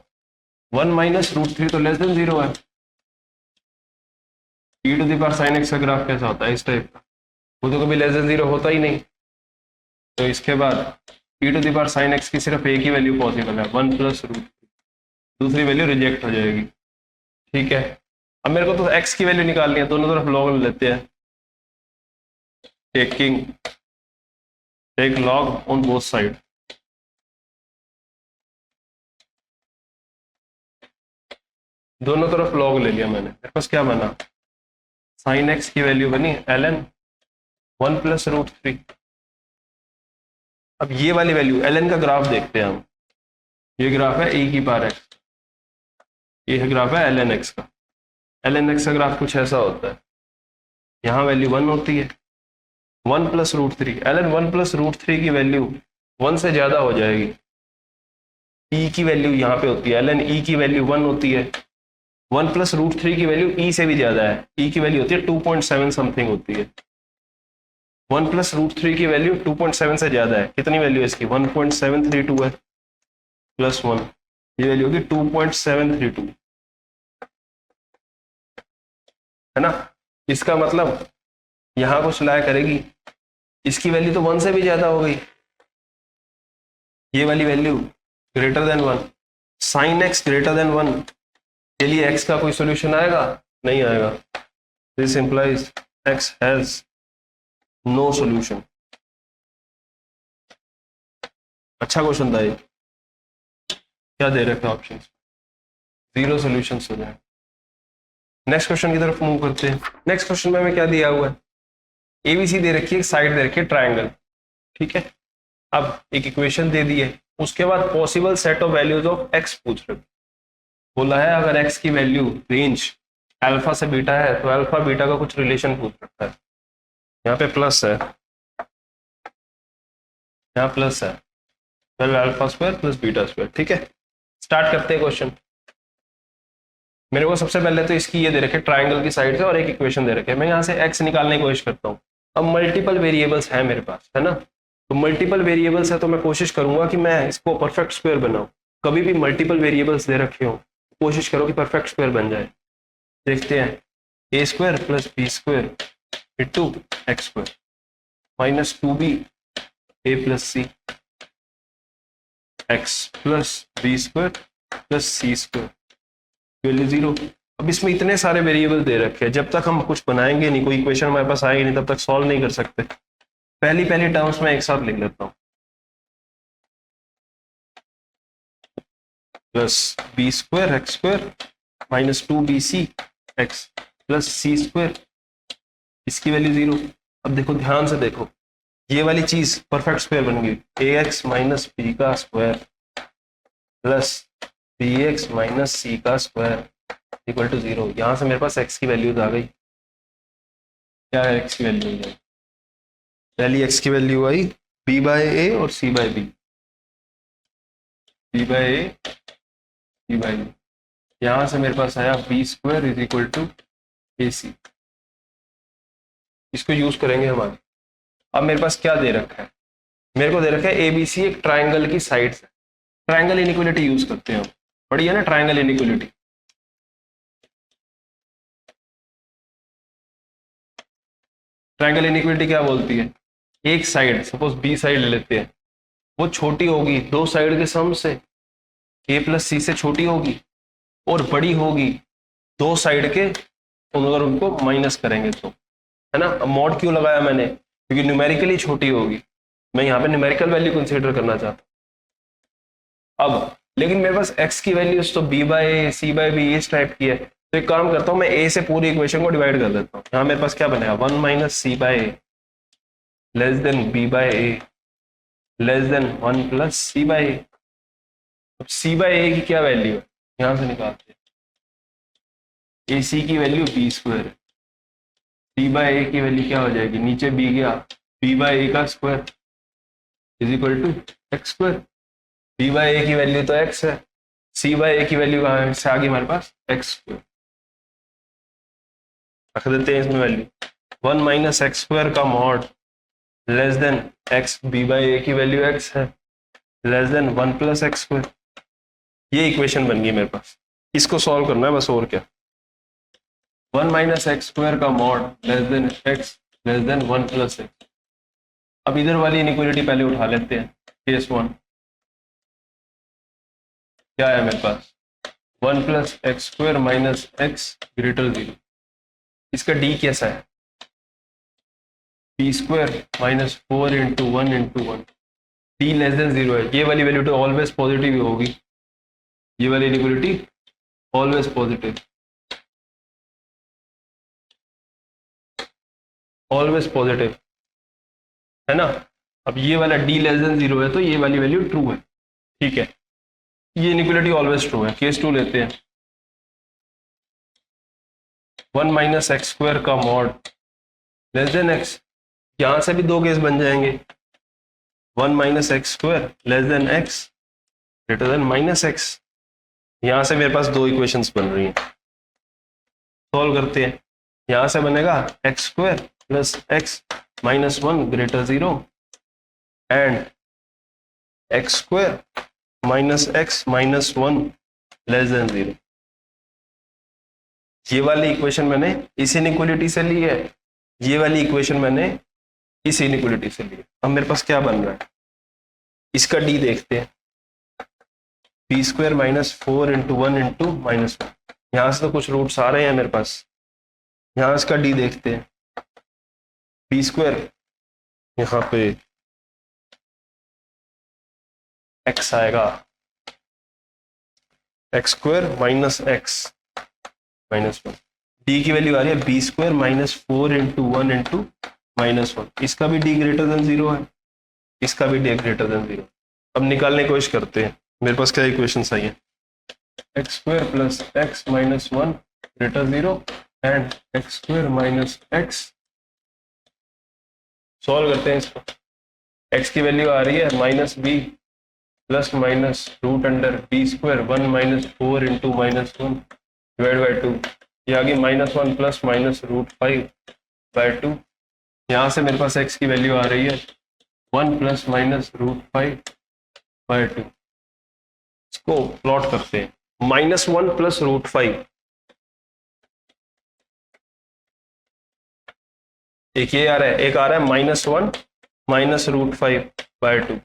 1 माइनस रूट 3 तो लेस देन 0 है। e to the power sin x का ग्राफ कैसा होता है, इस टाइप का, वो तो कभी लेस देन 0 होता ही नहीं। तो इसके बाद e to the power sine x की सिर्फ एक ही वैल्यू पॉसिबल है, 1 प्लस रूट, दूसरी वैल्यू रिजेक्ट हो जाएगी। ठीक है, अब मेरे को तो x की वैल्यू निकालनी है, दोनों तरफ लॉग लेते हैं, take log on both side. दोनों तरफ लॉग ले लिया मैंने, मेरे पास क्या बना, साइन एक्स की वैल्यू बनी ln 1 प्लस रूट 3। अब ये वाली वैल्यू ln का ग्राफ देखते हैं हम, ये ग्राफ है e की पावर x, ये है ग्राफ है ln x का। ln x का ग्राफ कुछ ऐसा होता है, यहाँ वैल्यू 1 होती है, 1 plus root 3, ln 1 plus root 3 की वैल्यू 1 से ज्यादा हो जाएगी, e की वैल्यू यहाँ पे होती है, ln e की वैल्यू 1 होती है, 1 प्लस रूट 3 की वैल्यू e से भी ज्यादा है, e की वैल्यू होती है 2.7 समथिंग होती है, 1 प्लस रूट 3 की वैल्यू 2.7 से ज्यादा है, कितनी वैल्यू है इसकी, 1.732 है, प्लस 1, ये वैल्यू होगी 2.732, है ना। इसका मतलब यहां कुछ लाया करेगी, इसकी वैल्यू तो 1 से भी ज्यादा हो गई, ये वाली value greater than 1, sine x greater than 1 के लिए x का कोई सॉल्यूशन आएगा, नहीं आएगा, this implies x has no solution. अच्छा क्वेश्चन था ये, क्या दे रखा ऑप्शन, 0 सॉल्यूशन हो जाए। नेक्स्ट क्वेश्चन की तरफ मूव करते हैं। नेक्स्ट क्वेश्चन में हमें क्या दिया हुआ है, एबीसी दे रखी है, साइड दे रखी है ट्राइंगल, ठीक है। अब एक इक्वेशन दे दी है, उसके बाद possible set of values of x पूछ रहे, बोला है अगर x की वैल्यू रेंज अल्फा से बीटा है तो अल्फा बीटा का कुछ रिलेशन पूछ रखा है, यहाँ पे प्लस है, यहाँ प्लस है, 12 alpha square plus beta square, ठीक है। स्टार्ट करते हैं क्वेश्चन। मेरे को सबसे पहले तो इसकी ये दे रखे ट्राइंगल की साइड से और एक इक्वेशन दे रखे है, मैं यहाँ से x निकालने की कोशिश करता हूँ। अब मल्टीपल वेरिएबल्स हैं मेरे पास, है ना, तो मल्टीपल वेरिएबल्स है तो मैं कोशिश करूंगा कि मैं इसको परफेक्ट स्क्वायर बनाऊं। कभी भी मल्टीपल वेरिएबल्स दे रखे हो कोशिश करो कि परफेक्ट स्क्वायर बन जाए। देखते हैं, A square plus B square into X square minus 2b A plus C X plus B square plus C square value 0। अब इसमें इतने सारे वेरिएबल दे रखे हैं, जब तक हम कुछ बनाएंगे नहीं, कोई इक्वेशन हमारे पास आएगी नहीं, तब तक सॉल्व नहीं कर सकते। पहली टर्म्स में एक साथ लिख लेता हूँ, plus B square X square minus 2bc X plus C square, इसकी वैल्यू 0। अब देखो ध्यान से देखो, ये वाली चीज परफेक्ट स्क्वायर बन गई, ए एक्स माइनस बी का square plus B X minus C का स्क्वायर इक्वल टू 0। यहां से मेरे पास x की वैल्यूज आ गई, क्या है x की वैल्यू, पहली x की वैल्यू आई b बाय ए और c by B, b by A c by B, यहां से मेरे पास आया B square is equal to A C, इसको यूज करेंगे हम आगे। अब मेरे पास क्या दे रखा है, मेरे को दे रखा है एबीसी एक ट्राइंगल की साइड से, ट्राइंगल इनइक्वालिटी यूज करते हैं हम, पढ़ी है ना ट्राइंगल इनइक्वालिटी। ट्राइंगल इनइक्वालिटी क्या बोलती है, एक साइड सपोज बी साइड ले लेते हैं, वो छोटी होगी दो साइड के सम से, ए प्लस सी से छोटी होगी, और बड़ी होगी दो साइड के, अगर उनको माइनस करेंगे तो, है ना। अब मॉड क्यों लगाया मैंने, क्योंकि न्यूमेरिकली छोटी होगी, मैं यहाँ पे न्यूमेरिकल वैल्यू कंसीडर करना चाहता हूँ। अब लेकिन मेरे पास x की वैल्यूज तो b by A C bye B इस टाइप की है, तो एक काम करता हूँ, मैं a से पूरी इक्वेशन को डिवाइड कर देता हूँ। यहाँ मेरे पास क्या बनेगा, 1 minus C bye A less than b by A less than 1 plus C bye ए। अब c बाय ए की क्या वैल्यू है, यहाँ से निकालते हैं, ac की वैल्यू b स्क्वायर है, c बाय ए की वैल्यू क्या हो जाएगी, नीचे b गया, b बाय ए का square is equal to X square, b by A की वैल्यू तो x है, c बाय ए की वैल्यू कहाँ से आ गई हमारे पास, एक्स स्क्वायर, रख देते हैं इसमें वैल्यू, 1 माइनस एक्स स्क्वायर का mod less than X, b by A की वैल्यू x है, less than 1 plus X square. ये इक्वेशन बन गई मेरे पास, इसको सॉल्व करना है बस, और क्या, 1 माइनस एक्स स्क्वायर का mod less than x less than 1 plus x, अब इधर वाली इनइक्वालिटी पहले उठा लेते हैं। केस 1 क्या है मेरे पास, 1 plus X square minus x greater 0। इसका डी कैसा है, P square minus 4 into 1 into 1, D less than 0 है। ये वाली वैल्यू तो ऑलवेज पॉजिटिव होगी, ये वाली inequality always positive, always positive है ना। अब ये वाला डी लेस देन 0 है तो ये वाली वैल्यू ट्रू है, ठीक है, ये इनइक्वालिटी ऑलवेज ट्रू है। केस 2 लेते हैं, 1 माइनस एक्स स्क्वायर का मॉड लेस देन एक्स, यहां से भी दो केस बन जाएंगे, 1 minus X square less than x greater than minus x. यहां से मेरे पास दो इक्वेशंस बन रही हैं, सॉल्व करते हैं। यहां से बनेगा x square plus x minus 1 greater 0 and x square minus x minus 1 less than 0। ये वाली इक्वेशन मैंने इस इनइक्वालिटी से ली है, ये वाली इक्वेशन मैंने इस इनइक्वालिटी से ली है। अब मेरे पास क्या बन रहा है, इसका डी देखते हैं, P square minus 4 into 1 into minus 1, यहां से तो कुछ रूट्स आ रहे हैं मेरे पास, यहां इसका डी देखते हैं, पी स्क्वायर यहां पे एक्स आएगा, x square minus x minus 1, d की वैल्यू आ रही है b square minus 4 into 1 into minus 1, इसका भी डी ग्रेटर देन 0 है, इसका भी डी ग्रेटर देन 0। अब निकालने की कोशिश करते हैं, मेरे पास क्या इक्वेशन आई है, x square plus x minus 1 greater 0 and x square minus x. Solve करते हैं इसको, एक्स की वैल्यू आ रही है minus b plus minus root under b square 1 minus 4 into minus 1 divide by 2, ये आ गई minus 1 plus minus root 5 by 2। यहाँ से मेरे पास एक्स की वैल्यू आ रही है 1 प्लस माइनस रूट 5 बाई 2। इसको प्लॉट करते हैं, माइनस 1 प्लस रूट 5, एक ये आ रहा है, एक आ रहा है माइनस 1 माइनस रूट 5 बाई 2।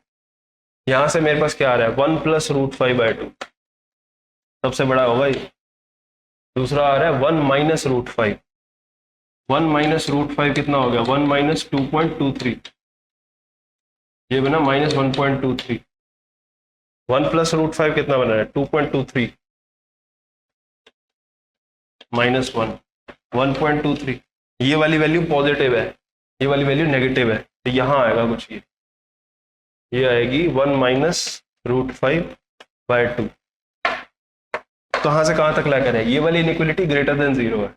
यहां से मेरे पास क्या आ रहा है 1 प्लस रूट 5 बाई 2, सबसे बड़ा होगा ये। दूसरा आ रहा है 1 माइनस रूट 5, 1 माइनस रूट 5 कितना हो गया 1 माइनस 2.23, ये बना माइनस 1.23। 1 प्लस रूट 5 कितना बना है 2.23 माइनस 1 1.23। ये वाली वैल्यू पॉजिटिव है, ये वाली वैल्यू नेगेटिव है, तो यहां आएगा कुछ ये आएगी 1 माइनस रूट 5 बाई 2। कहां से कहां तक ला करें, ये वाली इनइक्वालिटी ग्रेटर देन 0 है,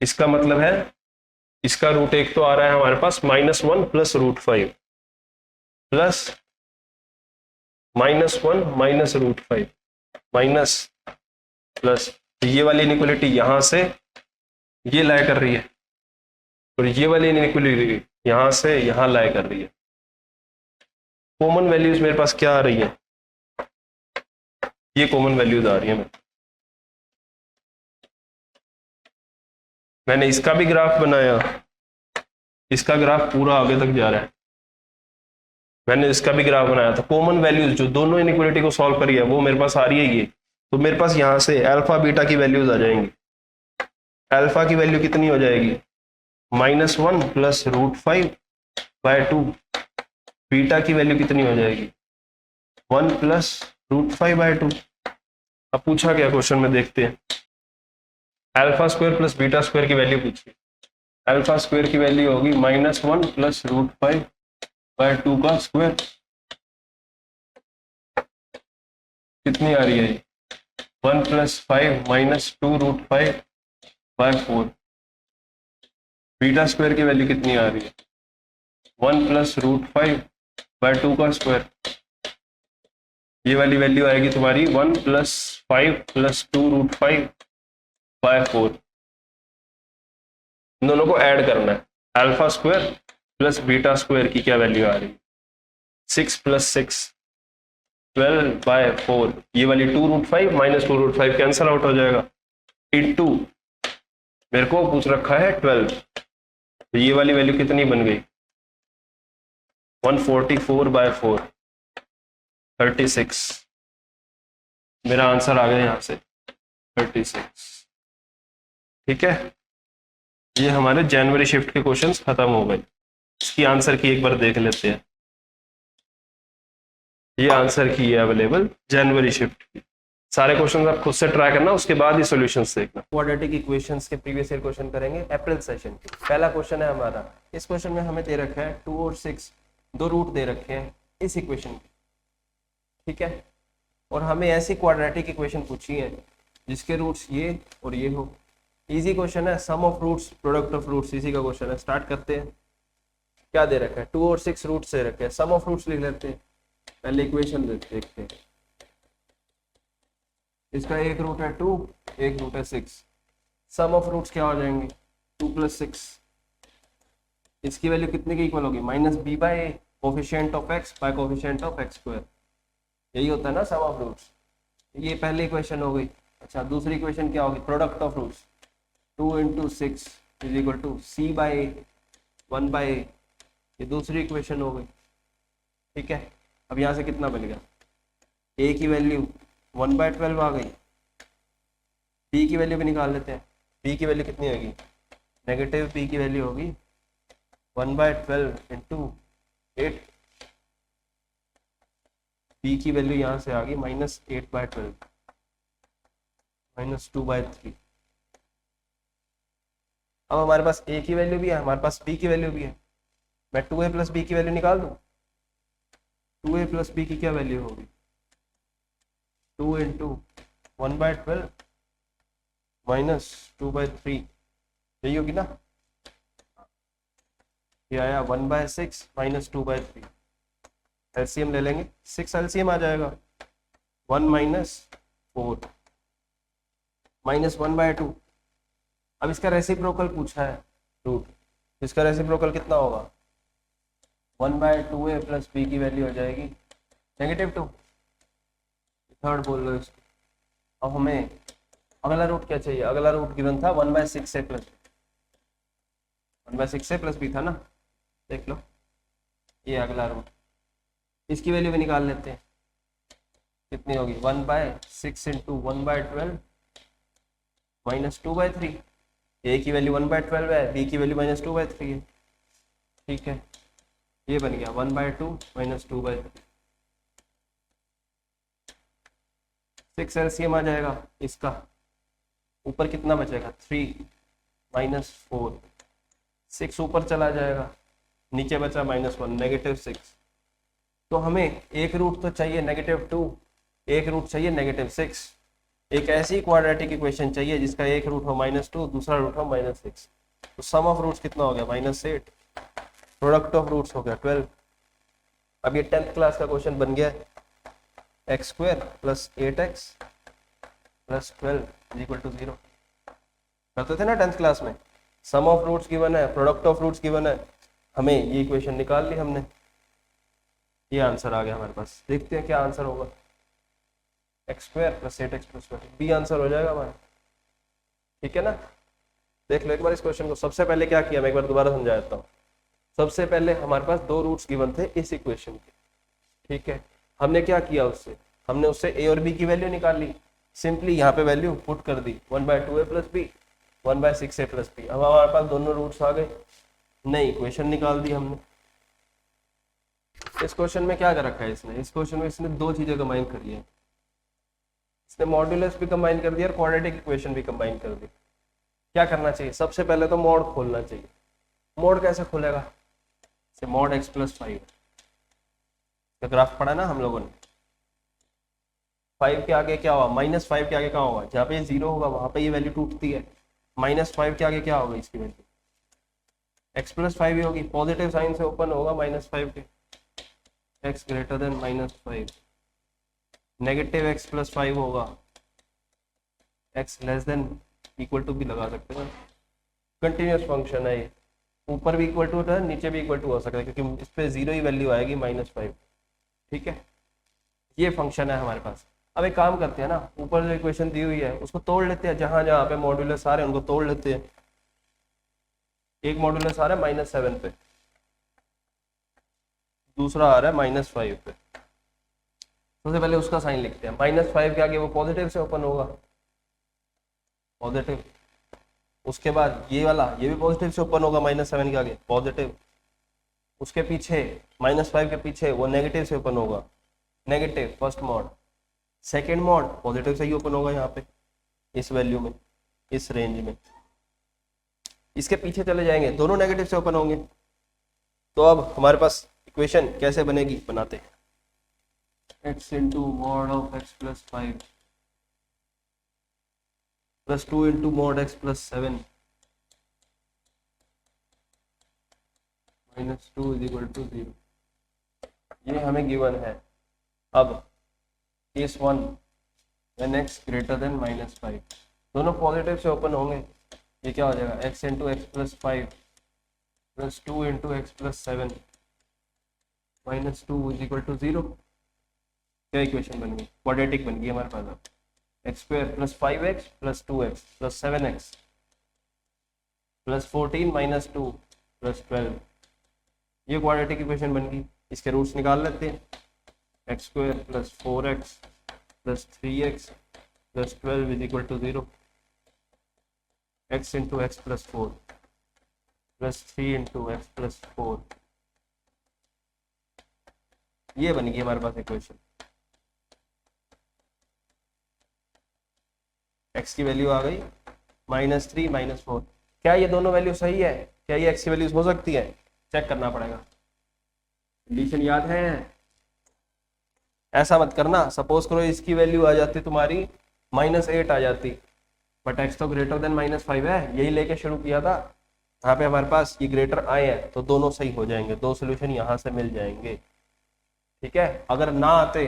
इसका मतलब है इसका रूट एक तो आ रहा है हमारे पास minus 1 plus root 5 plus minus 1 minus root 5 minus plus, ये वाली इनइक्वालिटी यहां से ये लाया कर रही है और ये वाली इनइक्वालिटी यहां से यहां लाया कर रही है। कॉमन वैल्यूज मेरे पास क्या आ रही है, ये कॉमन वैल्यूज आ रही है। मैंने इसका भी ग्राफ बनाया, इसका ग्राफ पूरा आगे तक जा रहा है, मैंने इसका भी ग्राफ बनाया था। कॉमन वैल्यूज जो दोनों इनइक्वालिटी को सॉल्व करी है वो मेरे पास आ रही है ये, तो मेरे पास यहां से अल्फा बीटा की वैल्यूज आ जाएंगी। अल्फा की वैल्यू कितनी हो जाएगी minus 1 plus root 5 by 2, beta की वैल्यू कितनी हो जाएगी 1 प्लस रूट 5 बाई 2। अब पूछा क्या क्वेश्चन में, देखते हैं, alpha square plus beta square की वैल्यू पूछी। अल्फा स्क्वायर की वैल्यू होगी माइनस 1 प्लस रूट 5 बाई 2 का स्क्वायर, कितनी आ रही है 1 plus 5 minus 2 root 5 by 4। Beta square की वैल्यू कितनी आ रही है 1 प्लस रूट 5 बाई 2 का स्क्वायर, ये वाली वैल्यू आएगी तुम्हारी 1 प्लस 5 प्लस 2 रूट 5 बाय 4। दोनों को ऐड करना है, alpha square plus beta square की क्या वैल्यू आ रही है 6 प्लस 6 12 बाय 4, ये वाली 2 root 5 minus 2 root 5 cancel out हो जाएगा, इनटू मेरे को पूछ रखा है 12, तो ये वाली वैल्यू कितनी बन गई 144/4 36। मेरा आंसर आ गया यहाँ से 36। ठीक है, ये हमारे जनवरी शिफ्ट के क्वेश्चंस खत्म हो गए। इसकी आंसर की एक बार देख लेते हैं। ये आंसर की है अवेलेबल जनवरी शिफ्ट की। सारे क्वेश्चंस आप खुद से ट्राई करना, उसके बाद ही सॉल्यूशंस देखना। क्वाड्रेटिक इक्वेशंस के प्रीवियस ईयर क्वेश्चन करेंगे अप्रैल सेशन के। पहला क्वेश्चन है हमारा, इस क्वेश्चन में हमें दे रखा है 2 और 6, दो रूट दे रखे हैं इस इक्वेशन के। ठीक है, और हमें ऐसी क्वाड्रेटिक इक्वेशन पूछी है जिसके रूट्स ये और ये हो। इजी क्वेश्चन है, sum of roots product of roots, इसी का क्वेश्चन है। स्टार्ट करते हैं। क्या दे रखा है, 2 और 6 रूट्स दे रखे हैं, सम ऑफ रूट्स लिख लेते हैं। पहले इक्वेशन देखते हैं। इसका एक रूट है 2, एक रूट है 6। सम ऑफ रूट्स क्या हो जाएंगे, 2 + 6। इसकी वैल्यू कितने की इक्वल होगी, -b/a coefficient of x bye coefficient of x²। यही होता है ना सम ऑफ रूट्स। ये पहली इक्वेशन हो गई। अच्छा, दूसरी इक्वेशन क्या होगी, product of roots. 2 × 6 = c/a 1/a। ये दूसरी इक्वेशन हो गई। ठीक है, अब यहाँ से कितना बन गया, a की वैल्यू 1/12 आ गई। b की वैल्यू भी निकाल लेते हैं। b की वैल्यू कितनी होगी, नेगेटिव b की वैल्यू होगी 1/12 × 8। b की वैल्यू यहाँ से आ गई -8/12 -2/3। अब हमारे पास a की वैल्यू भी है, हमारे पास b की वैल्यू भी है। मैं 2a + b की वैल्यू निकाल दूं। 2a + b की क्या वैल्यू होगी, 2 × 1/12 -2/3, यही होगी ना। ये आया 1/6 -2/3। एलसीएम ले लेंगे, 6 एलसीएम आ जाएगा। 1 - 4 -1/2। अब इसका रेसिप्रोकल पूछा है रूट, इसका रेसिप्रोकल कितना होगा, 1/2a + b की वैल्यू हो जाएगी -2। थर्ड बोल लो इसको। अब हमें अगला रूट क्या चाहिए, अगला रूट गिवन था 1/6a + 1/6a + b था ना। देख लो, ये अगला रूट, इसकी वैल्यू भी निकाल लेते हैं। कितनी होगी, 1/6 × 1/12 -2/3। a की वैल्यू 1/12 है, b की वैल्यू -2/3 है। ठीक है, ये बन गया 1/2 -2/3। 6 एलसीएम आ जाएगा इसका। ऊपर कितना बचेगा, 3 - 4। 6 ऊपर चला जाएगा, नीचे बचा -1 -6। तो हमें एक रूट तो चाहिए -2, एक रूट चाहिए -6। एक ऐसी क्वाड्रेटिक इक्वेशन चाहिए जिसका एक रूट हो -2, दूसरा रूट हो -6। तो सम ऑफ रूट्स कितना हो गया, -8। प्रोडक्ट ऑफ रूट्स हो गया 12। अब ये 10th क्लास का क्वेश्चन बन गया, x² + 8x + 12 = 0। करते थे ना 10th क्लास में। सम ऑफ रूट्स गिवन है, प्रोडक्ट ऑफ रूट्स गिवन है, हमें ये इक्वेशन निकाल ली हमने। ये आंसर आ गया हमारे पास। देखते हैं क्या आंसर होगा, x² + 8x + 12, बी आंसर हो जाएगा हमारा। ठीक है ना, देख लो एक बार इस क्वेश्चन को। सबसे पहले क्या किया, मैं एक बार दोबारा समझा देता हूँ। सबसे पहले हमारे पास दो रूट्स गिवन थे इस इक्वेशन के। ठीक है, हमने क्या किया, हमने उससे a और b की वैल्यू निकाल ली। सिंपली यहाँ पे वैल्यू पुट कर दी, 1/2a + b 1/6a + b। अब हमारे पास दोनों रूट्स आ गए, नई इक्वेशन निकाल दी हमने। इस क्वेश्चन में क्या कर रखा है इसने, इस क्वेश्चन में इसने दो चीजें कंबाइन करी है। इसने मॉड्यूलस भी कंबाइन कर दिया और क्वाड्रेटिक इक्वेशन भी कंबाइन कर दी। क्या करना चाहिए, सबसे पहले तो मोड खोलना चाहिए। मोड कैसे खुलेगा, मोड x + 5 का ग्राफ पढ़ा ना हम लोगों ने। 5 के आगे क्या होगा, -5 के आगे क्या होगा, जहाँ पे 0 होगा वहां पे ये वैल्यू टूटती है। -5 के आगे क्या होगा, इसकी वैल्यू x + 5 ही होगी। पॉजिटिव साइन से ओपन होगा -5 के, x > -5। नेगेटिव x + 5 होगा, x <= भी लगा सकते हैं। कंटिन्यूस फंक्शन है ये, ऊपर भी इक्वल टू होता है, नीचे भी इक्वल टू हो सकता है, क्योंकि इस पे 0 ही वैल्यू आएगी -5। ठीक है, ये फंक्शन है हमारे पास। अब एक काम करते हैं ना, ऊपर जो इक्वेशन दी हुई है उसको तोड़ लेते हैं, जहां जहां पे मॉड्यूलस आ रहे हैं उनको तोड़ लेते हैं। एक मॉड्यूलस आ रहा है -7 पे, दूसरा आ रहा है -5 पे। सबसे पहले उसका साइन लिखते हैं। -5 के आगे वो पॉजिटिव से ओपन होगा, पॉजिटिव। उसके बाद ये वाला, ये भी पॉजिटिव से ओपन होगा -7 के आगे, पॉजिटिव। उसके पीछे -5 के पीछे वो नेगेटिव से ओपन होगा, negative first mod. Second mod positive से ही ओपन होगा यहाँ पे, इस वैल्यू में, इस रेंज में। इसके पीछे चले जाएंगे, दोनों नेगेटिव से ओपन होंगे। तो अब हमारे पास इक्वेशन कैसे बनेगी, बनाते हैं। x into mod of x plus 5 plus 2 into mod x plus 7 -2 is equal to 0। ये हमें गिवन है। अब case 1 when x greater than -5, दोनों पॉजिटिव से ओपन होंगे। ये क्या हो जाएगा, x into x plus 5 plus 2 into x plus 7 -2 is equal to 0। क्या इक्वेशन बन गई, क्वाड्रेटिक बन गई हमारे पास। X square plus 5x plus 2x plus 7x plus 14 -2 plus 12, ये क्वाड्रेटिक इक्वेशन बन गई। इसके रूट्स निकाल लेते हैं। X square plus 4x plus 3x plus 12 is equal to 0। x into x plus 4 plus 3 into x plus 4, ये बन गई हमारे पास इक्वेशन। x की वैल्यू आ गई -3 -4। क्या ये दोनों वैल्यू सही है, क्या ये x की वैल्यूज हो सकती है, चेक करना पड़ेगा। कंडीशन याद है, ऐसा मत करना। सपोज करो इसकी वैल्यू आ जाती तुम्हारी -8 आ जाती, बट x तो ग्रेटर देन -5 है, यही लेके शुरू किया था। यहाँ पे हमारे पास ये ग्रेटर आए हैं तो दोनों सही हो जाएंगे, दो सोल्यूशन यहाँ से मिल जाएंगे। ठीक है, अगर ना आते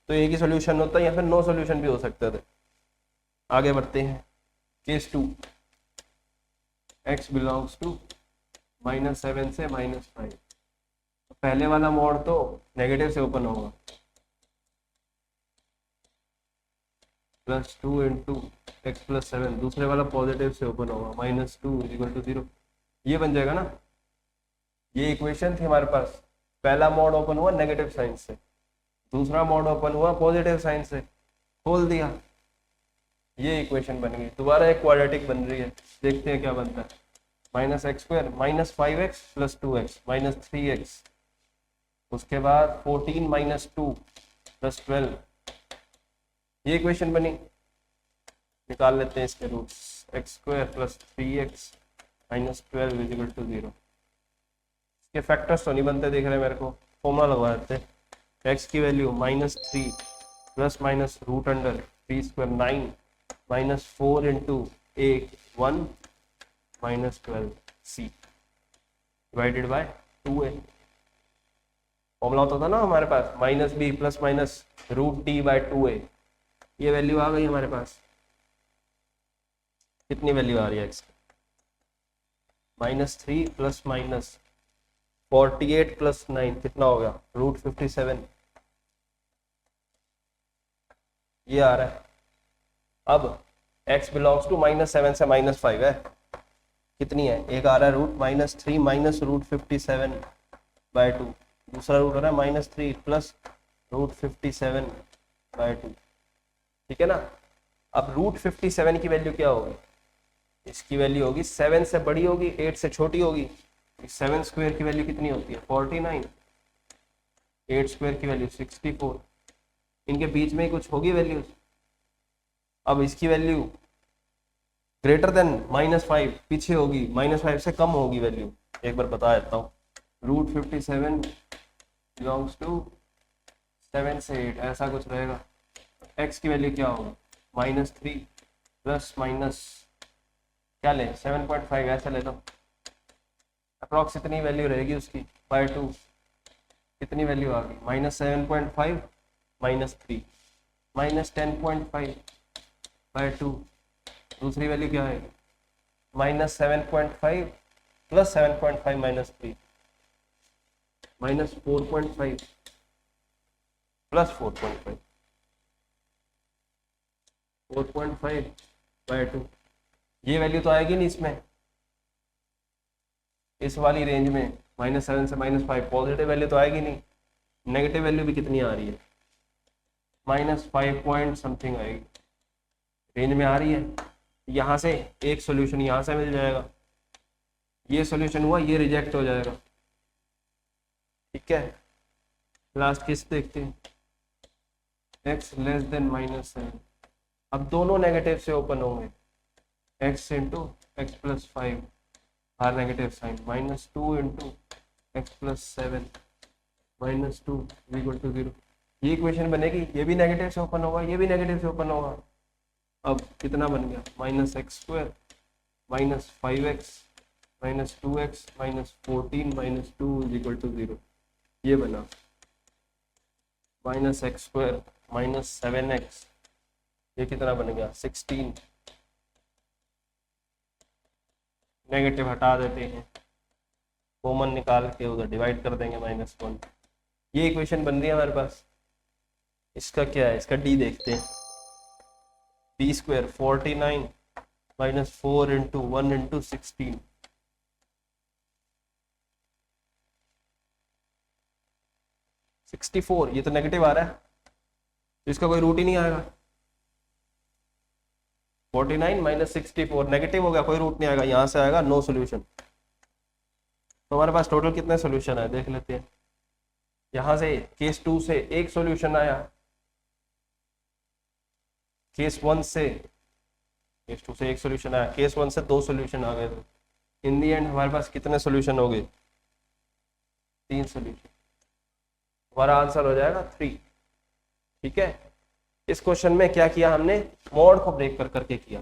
तो एक ही सोल्यूशन होता या फिर नो सोल्यूशन भी हो सकते थे। आगे बढ़ते हैं। केस 2, x बिलोंग्स टू -7 से -5। पहले वाला मोड तो नेगेटिव से ओपन होगा, +2 इंटू एक्स प्लस 7। दूसरे वाला पॉजिटिव से ओपन होगा, -2 इज इक्वल टू 0। ये बन जाएगा ना, ये इक्वेशन थी हमारे पास। पहला मोड ओपन हुआ नेगेटिव साइन से, दूसरा मोड ओपन हुआ पॉजिटिव साइन से, खोल दिया, ये इक्वेशन बन गई। दोबारा एक क्वाड्रेटिक बन रही है, देखते हैं क्या बनता है। -x² -5x plus 2x -3x, उसके बाद 14 -2 प्लस 12, ये इक्वेशन बनी। निकाल लेते हैं इसके roots. x² plus 3x minus 12 is equal to 0। इसके फैक्टर्स तो नहीं बनते दिख रहे मेरे को, फॉर्मूला लगवा देते हैं। x की value -3 plus minus root under 3² 9 -4 into a 1 -12 c divided by 2a। Formula होता था ना हमारे पास -b plus minus root d by 2a। ये वैल्यू आ गई हमारे पास। कितनी वैल्यू आ रही है x की, -3 प्लस माइनस 48 प्लस 9 कितना हो गया, √57, ये आ रहा है। अब x बिलोंग्स टू -7 से -5 है, कितनी है, एक आ रहा है √-3 माइनस √57 बाय 2, दूसरा रूट आ रहा है -3 प्लस √57 बाय 2। ठीक है ना। अब √57 की वैल्यू क्या होगी, इसकी वैल्यू होगी 7 से बड़ी होगी 8 से छोटी होगी। 7 स्क्वायर की वैल्यू कितनी होती है 49, 8 स्क्वायर की वैल्यू 64, इनके बीच में ही कुछ होगी वैल्यूज। अब इसकी वैल्यू ग्रेटर देन -5 पीछे होगी, -5 से कम होगी वैल्यू, एक बार बता देता हूँ। √57 बिलोंग्स टू 7 से 8 ऐसा कुछ रहेगा। x की वैल्यू क्या होगी, -3 प्लस माइनस क्या ले 7.5 ऐसा ले लो, अप्रॉक्स इतनी वैल्यू रहेगी उसकी बाय 2। कितनी वैल्यू आ गई, -7.5 -3 -10.5 बाय 2। दूसरी वैल्यू क्या है, -7.5 प्लस 7.5 -3 -4.5 प्लस 4.5 4.5 बाय 2। ये वैल्यू तो आएगी नहीं इसमें, इस वाली रेंज में -7 से -5, पॉजिटिव वैल्यू तो आएगी नहीं, नेगेटिव वैल्यू भी कितनी आ रही है, -5 पॉइंट समथिंग आएगी, रेंज में आ रही है। यहाँ से एक सोल्यूशन यहाँ से मिल जाएगा, ये सोल्यूशन हुआ, ये रिजेक्ट हो जाएगा। ठीक है, लास्ट केस देखते हैं, x लेस देन -7। अब दोनों नेगेटिव से ओपन होंगे, x into x plus 5, or negative sign, -2 into x plus 7 -2 equal to 0। ये इक्वेशन बनेगी, ये भी नेगेटिव से ओपन होगा, ये भी नेगेटिव से ओपन होगा। अब कितना बन गया, -x² -5x -2x -14 -2 equal to 0। ये बना -x² -7x, ये कितना बन गया 16। नेगेटिव हटा देते हैं, कॉमन निकाल के उधर डिवाइड कर देंगे -1। ये इक्वेशन बन रही है हमारे पास। इसका क्या है, इसका डी देखते हैं, b² 49 -4 इंटू 1 इंटू 16, 64। ये तो नेगेटिव आ रहा है, तो इसका कोई रूट ही नहीं आएगा। 49 - 64 नेगेटिव हो गया, कोई रूट नहीं आएगा, यहाँ से आएगा नो सोल्यूशन। तो हमारे पास टोटल कितने सोल्यूशन है देख लेते हैं। यहाँ से केस 2 से एक सोल्यूशन आया, केस 1 से, केस 2 से एक सोल्यूशन आया, केस 1 से 2 सोल्यूशन आ गए। इन दी एंड हमारे पास कितने सोल्यूशन हो गए, 3 सोल्यूशन। हमारा आंसर हो जाएगा 3। ठीक है, इस क्वेश्चन में क्या किया हमने, मॉड को ब्रेक कर करके किया।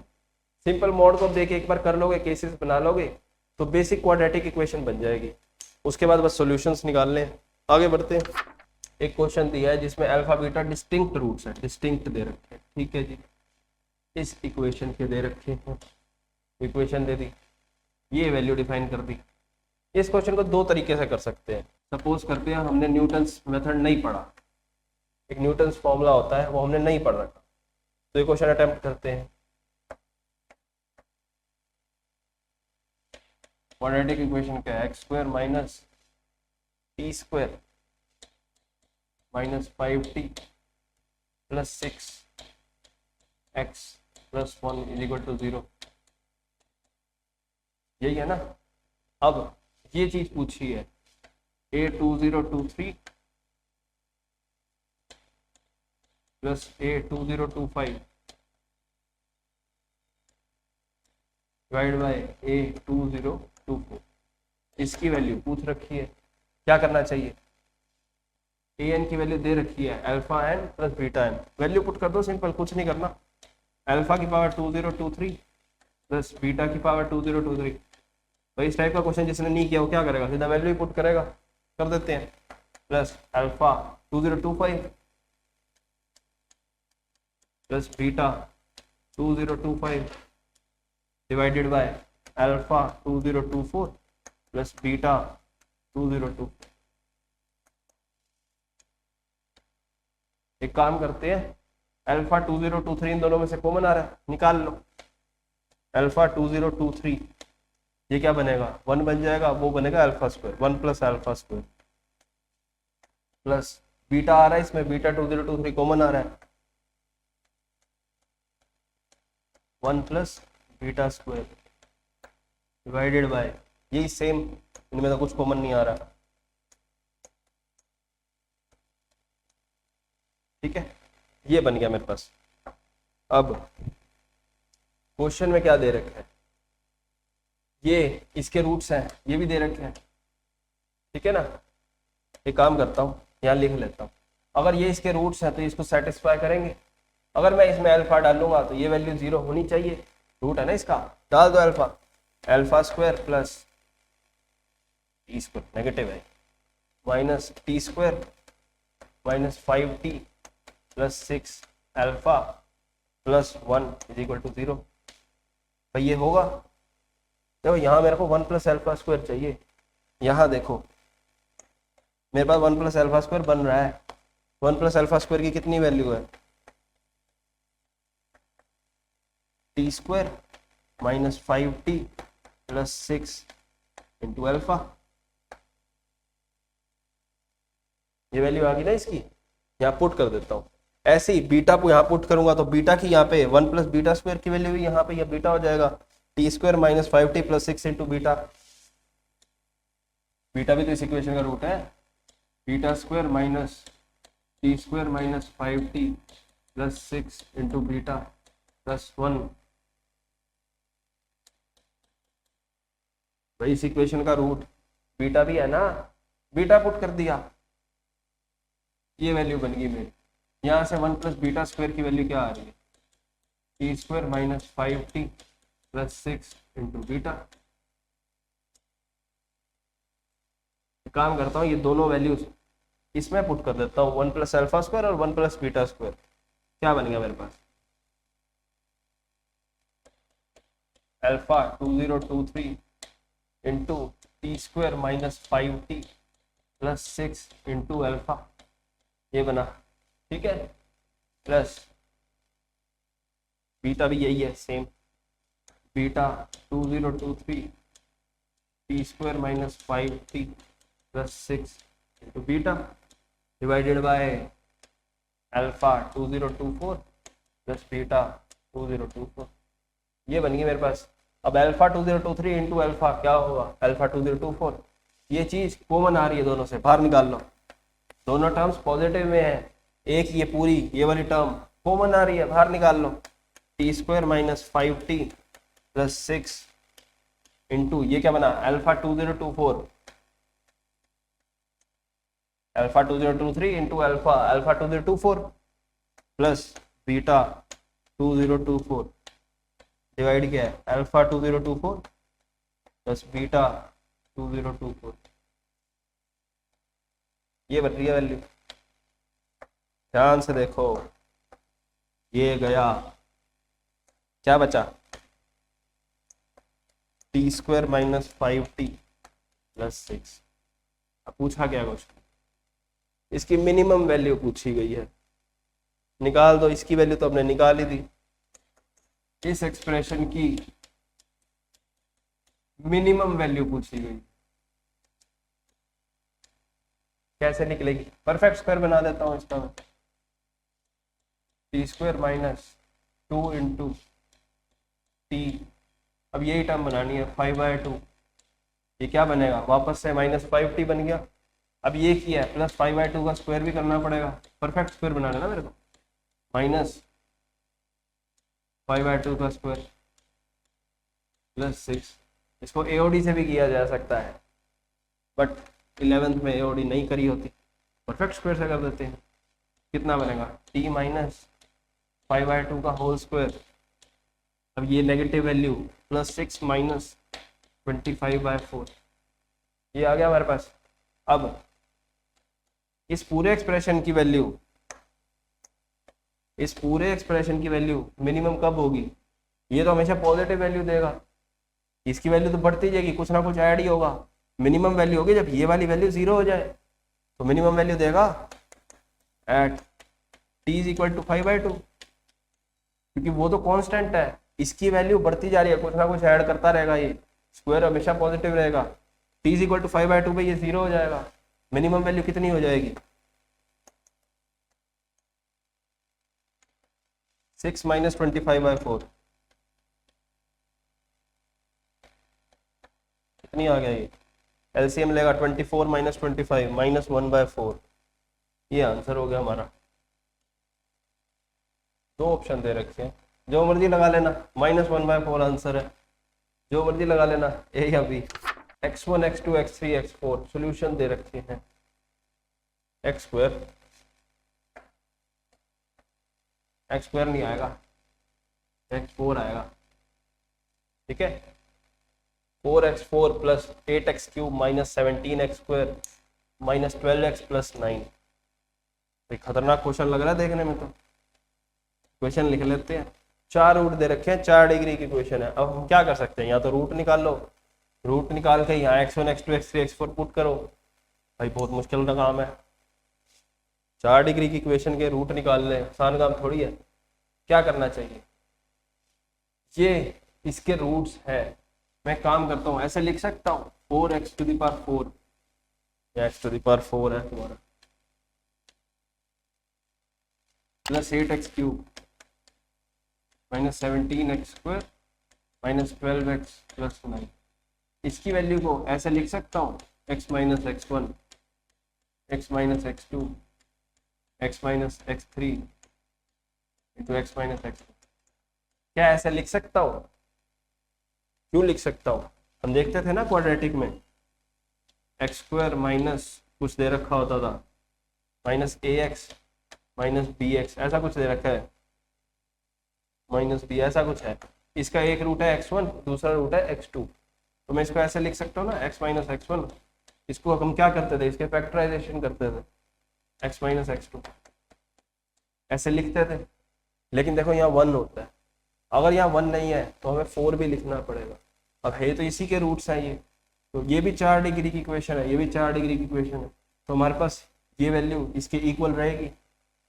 सिंपल मॉड को ब्रेक एक बार कर लोगे, केसेस बना लोगे, तो बेसिक क्वाड्रेटिक इक्वेशन बन जाएगी। उसके बाद बस सॉल्यूशंस निकाल लें। आगे बढ़ते हैं। एक क्वेश्चन दिया है जिसमें अल्फा बीटा डिस्टिंक्ट रूट्स है, डिस्टिंक्ट दे रखे हैं। ठीक है जी, इस इक्वेशन के दे रखे हैं, इक्वेशन दे दी, ये वैल्यू डिफाइन कर दी। इस क्वेश्चन को दो तरीके से कर सकते हैं। सपोज करते हैं हमने न्यूटन्स मेथड नहीं पढ़ा, एक न्यूटन्स फॉर्मूला होता है वो हमने नहीं पढ़ रखा, तो ये क्वेश्चन अटेम्प्ट करते हैं। क्वाड्रेटिक इक्वेशन क्या है, x² minus t² -5t plus 6x plus 1 is equal to 0। यही है ना। अब ये चीज पूछी है, A2023 plus A2025 divide by A2024, इसकी वैल्यू पूछ रखी है। क्या करना चाहिए, an की वैल्यू दे रखी है alpha n plus beta n, value put कर दो, सिंपल, कुछ नहीं करना। अल्फा की पावर 2023 प्लस बीटा की पावर 2023। तो इस टाइप का क्वेश्चन जिसने नहीं किया वो क्या करेगा, सीधा वैल्यू ही पुट करेगा। कर देते हैं, plus alpha 2025 plus beta 2025 divided by alpha 2024 plus beta 202। एक काम करते हैं, अल्फा 2023 इन दोनों में से कॉमन आ रहा है, निकाल लो। अल्फा 2023 ये क्या बनेगा, 1 बन जाएगा, वो बनेगा alpha square, 1 plus alpha square plus beta आ रहा है, इसमें बीटा 2023 कॉमन आ रहा है, 1 plus beta square divided bye, यही सेम, इनमें तो कुछ कॉमन नहीं आ रहा। ठीक है, ये बन गया मेरे पास। अब क्वेश्चन में क्या दे रखा है, ये इसके रूट्स हैं, ये भी दे रखे हैं। ठीक है ना, एक काम करता हूँ, यहाँ लिख लेता हूँ। अगर ये इसके रूट्स हैं तो इसको सेटिस्फाई करेंगे। अगर मैं इसमें अल्फा डालूंगा तो ये वैल्यू 0 होनी चाहिए, रूट है ना इसका, डाल दो alpha, alpha square plus T square, negative है, minus T square minus 5t plus 6 alpha plus 1 is equal to 0। भाई ये होगा, देखो यहाँ मेरे को 1 प्लस अल्फा स्क्वायर चाहिए, यहाँ देखो मेरे पास 1 प्लस अल्फा स्क्वायर बन रहा है। 1 प्लस अल्फा स्क्वायर की कितनी वैल्यू है, T square minus 5t plus 6 into alpha. ये वैल्यू आ गई ना इसकी, यहाँ पुट कर देता हूँ। ऐसे ही बीटा को यहाँ पुट करूंगा तो बीटा की यहाँ पे 1 प्लस बीटा स्क्वायर की वैल्यू भी यहाँ पे यह बीटा हो जाएगा, T square minus 5t plus 6 into beta. Beta भी तो इस इक्वेशन का रूट है, beta square minus T square minus 5t plus 6 into beta plus 1। भाई इस इक्वेशन का रूट बीटा भी है ना, बीटा पुट कर दिया, ये वैल्यू बन गई मेरी। यहाँ से 1 प्लस बीटा स्क्वायर की वैल्यू क्या आ रही है, T square minus 5t plus 6 into beta. काम करता हूँ, ये दोनों वैल्यूज इसमें पुट कर देता हूँ, 1 प्लस अल्फा स्क्वायर और 1 प्लस बीटा स्क्वायर। क्या बन गया मेरे पास, alpha 2023 into T square minus 5t plus 6 into alpha, ये बना, ठीक है। प्लस बीटा भी यही है same, beta 2023 T square minus 5t plus 6 into beta divided by alpha 2024 plus beta 2024। ये बन गई मेरे पास। अब अल्फा 2023 इंटू अल्फा क्या होगा, अल्फा 2024, ये चीज कॉमन आ रही है दोनों से, बाहर निकाल लो, दोनों टर्म्स पॉजिटिव में है, एक ये पूरी ये वाली टर्म कॉमन आ रही है, बाहर निकाल लो, t square minus 5t plus 6 into ये क्या बना, alpha 2024, alpha 2023 into alpha alpha 2024 plus beta 2024 divide किया है अल्फा 2024 प्लस बीटा 2024। ये बन रही है वैल्यू, ध्यान से देखो, ये गया, क्या बचा, T square minus 5t plus 6। अब पूछा क्या क्वेश्चन, इसकी मिनिमम वैल्यू पूछी गई है, निकाल दो। इसकी वैल्यू तो हमने निकाल ही दी, इस एक्सप्रेशन की मिनिमम वैल्यू पूछी गई, कैसे निकलेगी, परफेक्ट स्क्वायर बना देता हूं इसका, T square minus 2 into T, अब यही टर्म बनानी है 5/2, ये क्या बनेगा, वापस से माइनस 5t बन गया। अब ये किया है प्लस 5/2 का स्क्वायर भी करना पड़ेगा, परफेक्ट स्क्वायर बनाना है ना मेरे को, माइनस 5/2 का स्क्वायर प्लस 6। इसको एओडी से भी किया जा सकता है, बट 11th में एओडी नहीं करी होती, परफेक्ट स्क्वायर से कर देते हैं। कितना बनेगा, टी माइनस 5/2 का होल स्क्वायर, अब ये नेगेटिव वैल्यू प्लस 6 माइनस 25/4, ये आ गया हमारे पास। अब इस पूरे एक्सप्रेशन की वैल्यू, इस पूरे एक्सप्रेशन की वैल्यू मिनिमम कब होगी, ये तो हमेशा पॉजिटिव वैल्यू देगा, इसकी वैल्यू तो बढ़ती जाएगी, कुछ ना कुछ ऐड ही होगा। मिनिमम वैल्यू होगी जब ये वाली वैल्यू 0 हो जाए, तो मिनिमम वैल्यू देगा at t is equal to 5/2, क्योंकि वो तो कांस्टेंट है, इसकी वैल्यू बढ़ती जा रही है, कुछ ना कुछ ऐड करता रहेगा, ये स्क्वायर हमेशा पॉजिटिव रहेगा, t इज इक्वल टू 5/2 पे ये 0 हो जाएगा। मिनिमम वैल्यू कितनी हो जाएगी, 6 माइनस 25/4, कितनी आ गया, ये एलसीएम लेगा 24 माइनस 25 माइनस 1/4, ये आंसर हो गया हमारा। दो ऑप्शन दे रखे हैं, जो मर्जी लगा लेना, -1/4 आंसर है, जो मर्जी लगा लेना, ए या B. x1 x2 x3 x4 solution दे रखे हैं, x स्क्वायर नहीं आएगा, x4 आएगा, ठीक है। 4x4 plus 8x³ minus 17x square minus 12x plus 9। खतरनाक क्वेश्चन लग रहा है देखने में, तो क्वेश्चन लिख लेते हैं। 4 रूट दे रखे हैं, 4 डिग्री की क्वेश्चन है। अब हम क्या कर सकते हैं, या तो रूट निकाल लो, रूट निकाल के यहाँ x1 x2 x3 x4 put करो, भाई बहुत मुश्किल का काम है, 4 डिग्री की क्वेश्चन के रूट निकाल ले, आसान काम थोड़ी है। क्या करना चाहिए, ये इसके रूट्स है, मैं काम करता हूँ, ऐसे लिख सकता हूँ 4x⁴, या x⁴ है तुम्हारा, plus 8x³ minus 17x² minus 12x plus 9। इसकी वैल्यू को ऐसे लिख सकता हूँ x minus x1 x minus x2 x minus x3 into x minus x2। क्या ऐसे लिख सकता हूँ? क्यों लिख सकता हूँ? हम देखते थे ना क्वाड्रेटिक में x² माइनस कुछ दे रखा होता था माइनस ax माइनस bx, ऐसा कुछ दे रखा है माइनस b, ऐसा कुछ है। इसका एक रूट है x1, दूसरा रूट है x2, तो मैं इसको ऐसे लिख सकता हूँ ना x माइनस x1। इसको हम क्या करते थे? इसके फैक्टराइजेशन करते थे x माइनस x2, ऐसे लिखते थे। लेकिन देखो यहाँ 1 होता है, अगर यहाँ 1 नहीं है तो हमें 4 भी लिखना पड़ेगा। अब है तो इसी के रूट्स हैं ये, तो ये भी 4 डिग्री की इक्वेशन है, ये भी 4 डिग्री की इक्वेशन है, तो हमारे पास ये वैल्यू इसके इक्वल रहेगी।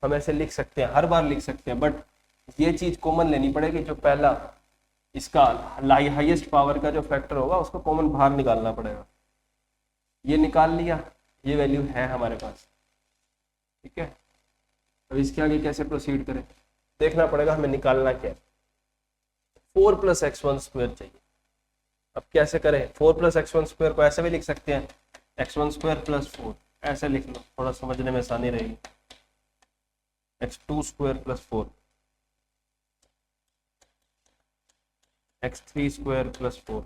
हम ऐसे लिख सकते हैं, हर बार लिख सकते हैं, बट ये चीज कॉमन लेनी पड़ेगी। जो पहला इसका हाईएस्ट पावर का जो फैक्टर होगा उसको कॉमन बाहर निकालना पड़ेगा। ये निकाल लिया, ये वैल्यू है हमारे पास, ठीक है। अब इसके आगे कैसे प्रोसीड करें देखना पड़ेगा, हमें निकालना क्या है। 4 प्लस x1² चाहिए। अब कैसे करें? 4 प्लस x1² को ऐसे भी लिख सकते हैं x1² प्लस 4, ऐसे लिख लो, थोड़ा समझने में आसानी रहेगी। x2² plus 4 x3² plus 4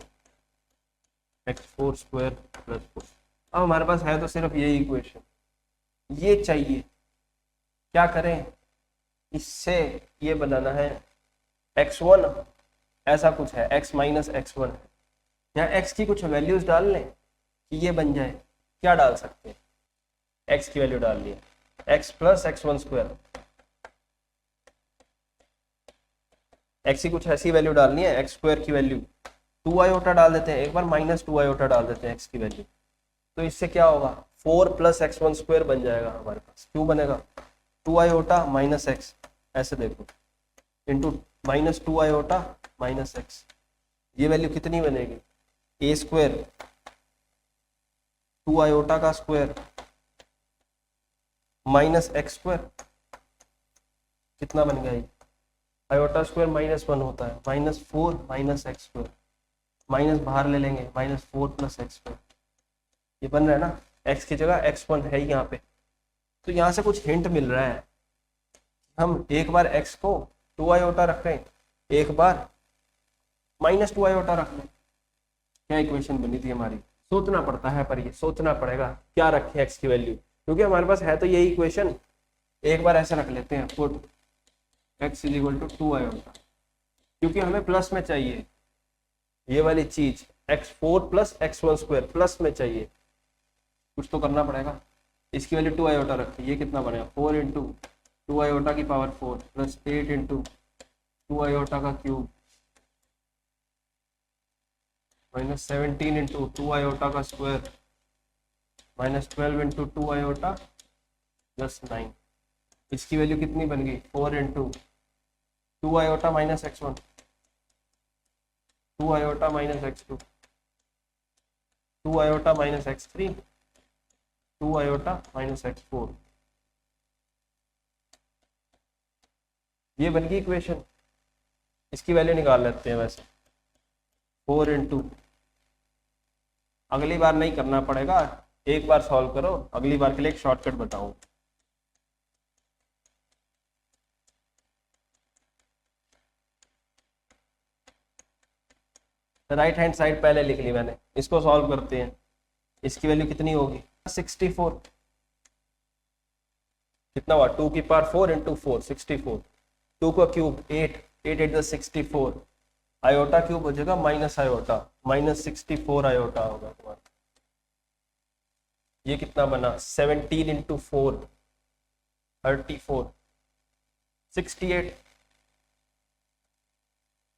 x4² plus 4। अब हमारे पास है तो सिर्फ ये इक्वेशन, ये चाहिए। क्या करें? इससे ये बनाना है x1, ऐसा कुछ है x माइनस x1 है। यहाँ x की कुछ वैल्यूज डाल लें कि ये बन जाए। क्या डाल सकते हैं? x की वैल्यू डाल लिया, x प्लस x1²। x की कुछ ऐसी वैल्यू डालनी है, x² की वैल्यू 2 आयोटा डाल देते हैं, एक बार माइनस 2 आयोटा डाल देते हैं x की वैल्यू। तो इससे क्या होगा? 4 प्लस x1² बन जाएगा हमारे पास। क्यों बनेगा? 2 आयोटा माइनस x, ऐसे देखो, into minus 2 iota minus x। ये वैल्यू कितनी बनेगी? a² 2 आयोटा का स्क्वायर माइनस x², कितना बन गया? आयोटा स्क्वायर -1 होता है, -4 माइनस x², माइनस बाहर ले लेंगे, -4 प्लस x²। ये बन रहा है ना, x की जगह x1 है यहाँ पे। तो यहाँ से कुछ हिंट मिल रहा है, हम एक बार x को 2 आयोटा रखें, एक बार -2 आयोटा रख लें। क्या इक्वेशन बनी थी हमारी? सोचना पड़ता है, पर ये सोचना पड़ेगा क्या रखें x की वैल्यू, क्योंकि हमारे पास है तो यही इक्वेशन। एक बार ऐसे रख लेते हैं, पुट x = 2 आयोटा, क्योंकि हमें प्लस में चाहिए ये वाली चीज, x4 प्लस x1² प्लस में चाहिए। कुछ तो करना पड़ेगा। इसकी वैल्यू 2 आयोटा रखी, ये कितना बनेगा? 4 इंटू 2 आयोटा की पावर 4 प्लस 8 इंटू 2 आयोटा का क्यूब माइनस 17 इंटू 2 आयोटा का square minus 12 into 2 iota plus 9। इसकी वैल्यू कितनी बन गई? 4 into 2 iota minus x1, 2 iota minus x2, 2 iota minus x3, 2 iota minus x4। ये बन गई इक्वेशन। इसकी वैल्यू निकाल लेते हैं। वैसे 4 इंटू, अगली बार नहीं करना पड़ेगा, एक बार सॉल्व करो, अगली बार के लिए एक शॉर्टकट बताऊं। राइट हैंड साइड पहले लिख ली मैंने, इसको सॉल्व करते हैं। इसकी वैल्यू कितनी होगी? 64। कितना हुआ? 2 की पावर 4 इंटू 4 64, 2 का क्यूब 8, 8 8 64, आयोटा क्यूब हो जाएगा माइनस आयोटा, -64 आयोटा होगा तुम्हारा। ये कितना बना? 17 इंटू 4 34, 68।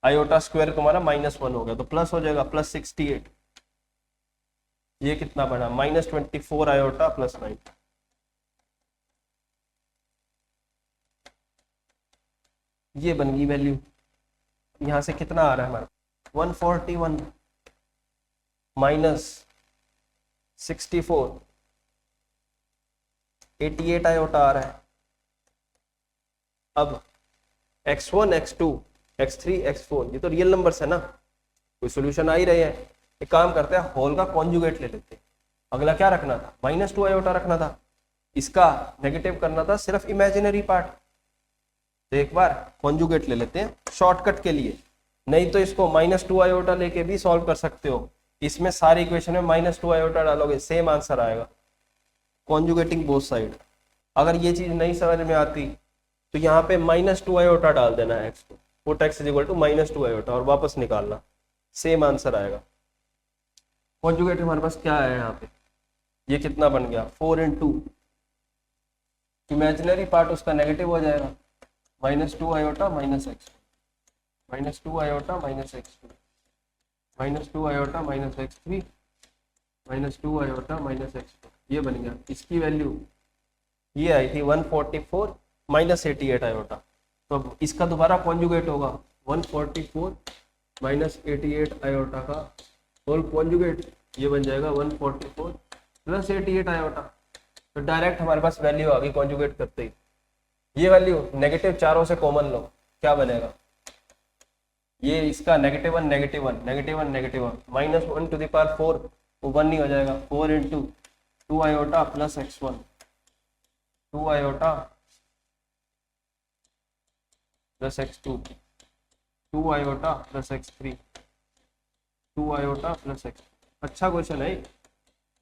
आयोटा स्क्वायर तुम्हारा -1 हो गया तो प्लस हो जाएगा, प्लस 68। ये कितना बना? -24 आयोटा प्लस 9। ये बन गई वैल्यू। यहां से कितना आ रहा है हमारा? 141 माइनस 64, 88 आयोटा आ रहा है। अब x1 x2 x3 x4 ये तो रियल नंबर्स है ना, कोई सोल्यूशन आ ही रहे हैं। एक काम करते हैं, होल का कॉन्जुगेट ले लेते हैं। अगला क्या रखना था, -2 आयोटा रखना था, इसका नेगेटिव करना था सिर्फ इमेजिनरी पार्ट। तो एक बार कॉन्जुगेट ले लेते हैं शॉर्टकट के लिए, नहीं तो इसको -2 आयोटा लेके भी सॉल्व कर सकते हो। इसमें सारी इक्वेशन में -2 आयोटा डालोगे सेम आंसर आएगा, कॉन्जुगेटिंग बोथ साइड। अगर ये चीज नहीं समझ में आती तो यहाँ पे -2 आयोटा डाल देना है x को, put x is equal to -2 iota और वापस निकालना, सेम आंसर आएगा। कॉन्जुगेट हमारे पास क्या है यहाँ पे, ये कितना बन गया 4 × इमेजिनरी पार्ट उसका नेगेटिव हो जाएगा, -2 iota -x, -2 iota -x2, -2 iota -x3, -2 iota -x4, ये बन गया। इसकी वैल्यू ये आई थी 144 -88 आयोटा। तो अब इसका दोबारा कॉन्जुगेट होगा 144 -88 आयोटा का होल कॉन्जुगेट, ये बन जाएगा 144 + 88 आयोटा। तो डायरेक्ट हमारे पास वैल्यू आ गई कॉन्जुगेट करते ही। ये वैल्यू नेगेटिव चारों से कॉमन लो, क्या बनेगा, ये इसका -1 -1 -1 -1 -1 टू द पावर 4 वो 1 नहीं हो जाएगा, 4 × 2 iota + x1, 2 iota + x2, 2 iota + x3, 2 iota + x। अच्छा क्वेश्चन है,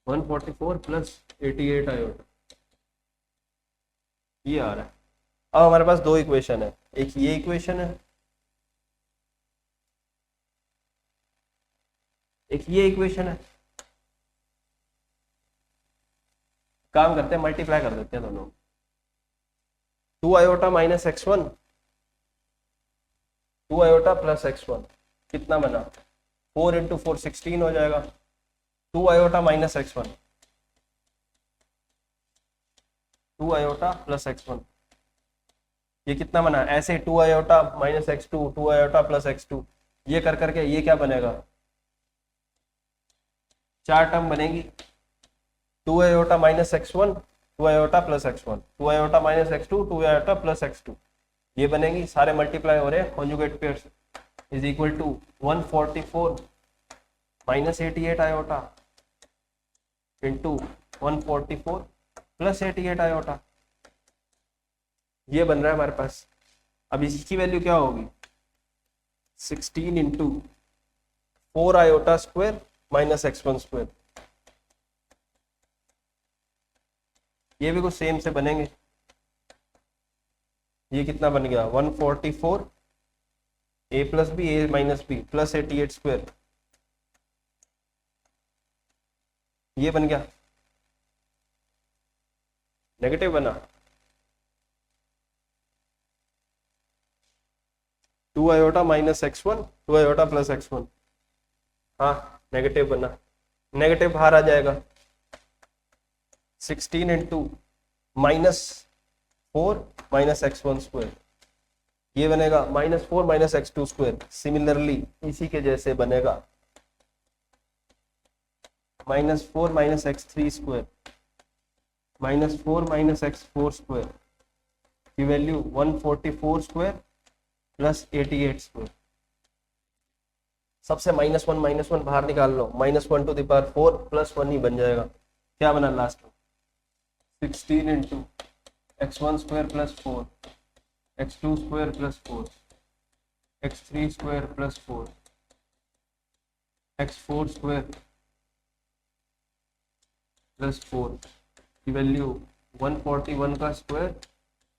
144 + 88 आयोटा ये आ रहा है। अब हमारे पास दो इक्वेशन है, एक ये इक्वेशन है, एक ये इक्वेशन है। काम करते हैं मल्टीप्लाई कर देते हैं दोनों, 2 आयोटा -x1, 2 आयोटा + x1 कितना बना, 4 × 4 16 हो जाएगा, 2 आयोटा -x1, 2 आयोटा + x1 ये कितना बना, ऐसे 2 आयोटा -x2, 2 आयोटा + x2 ये कर करके ये क्या बनेगा, 4 टर्म बनेगी, 2 iota -x1, 2 iota + x1, 2 iota -x2, 2 iota + x2 ये बनेगी, सारे मल्टीप्लाई हो रहे हैं conjugate pairs, is equal to 144 -88 iota into 144 + 88 iota, ये बन रहा है हमारे पास। अब इसकी वैल्यू क्या होगी, 16 × 4 आयोटा स्क्वायर -x1 स्क्वायर, ये भी कुछ सेम से बनेंगे। ये कितना बन गया 144 a + b a - b + 88 square, ये बन गया, नेगेटिव बना, 2 आयोटा -x1, 2 आयोटा + x1, हाँ नेगेटिव बना, नेगेटिव बाहर आ जाएगा, 16 × -4 -x1 स्क्वायर, ये बनेगा -4 -x2 स्क्वायर। सिमिलरली इसी के जैसे बनेगा -4 -x3 स्क्वायर, -4 -x4 स्क्वायर की वैल्यू 144 स्क्वायर + 88 स्क्वायर। सबसे -1 बाहर निकाल लो, -1 टू द पावर 4 + 1 ही बन जाएगा, क्या बना लास्ट में 16 × x1 square + 4, x2 square + 4, x3 square + 4, x4 square + 4 की वैल्यू 141 का स्क्वायर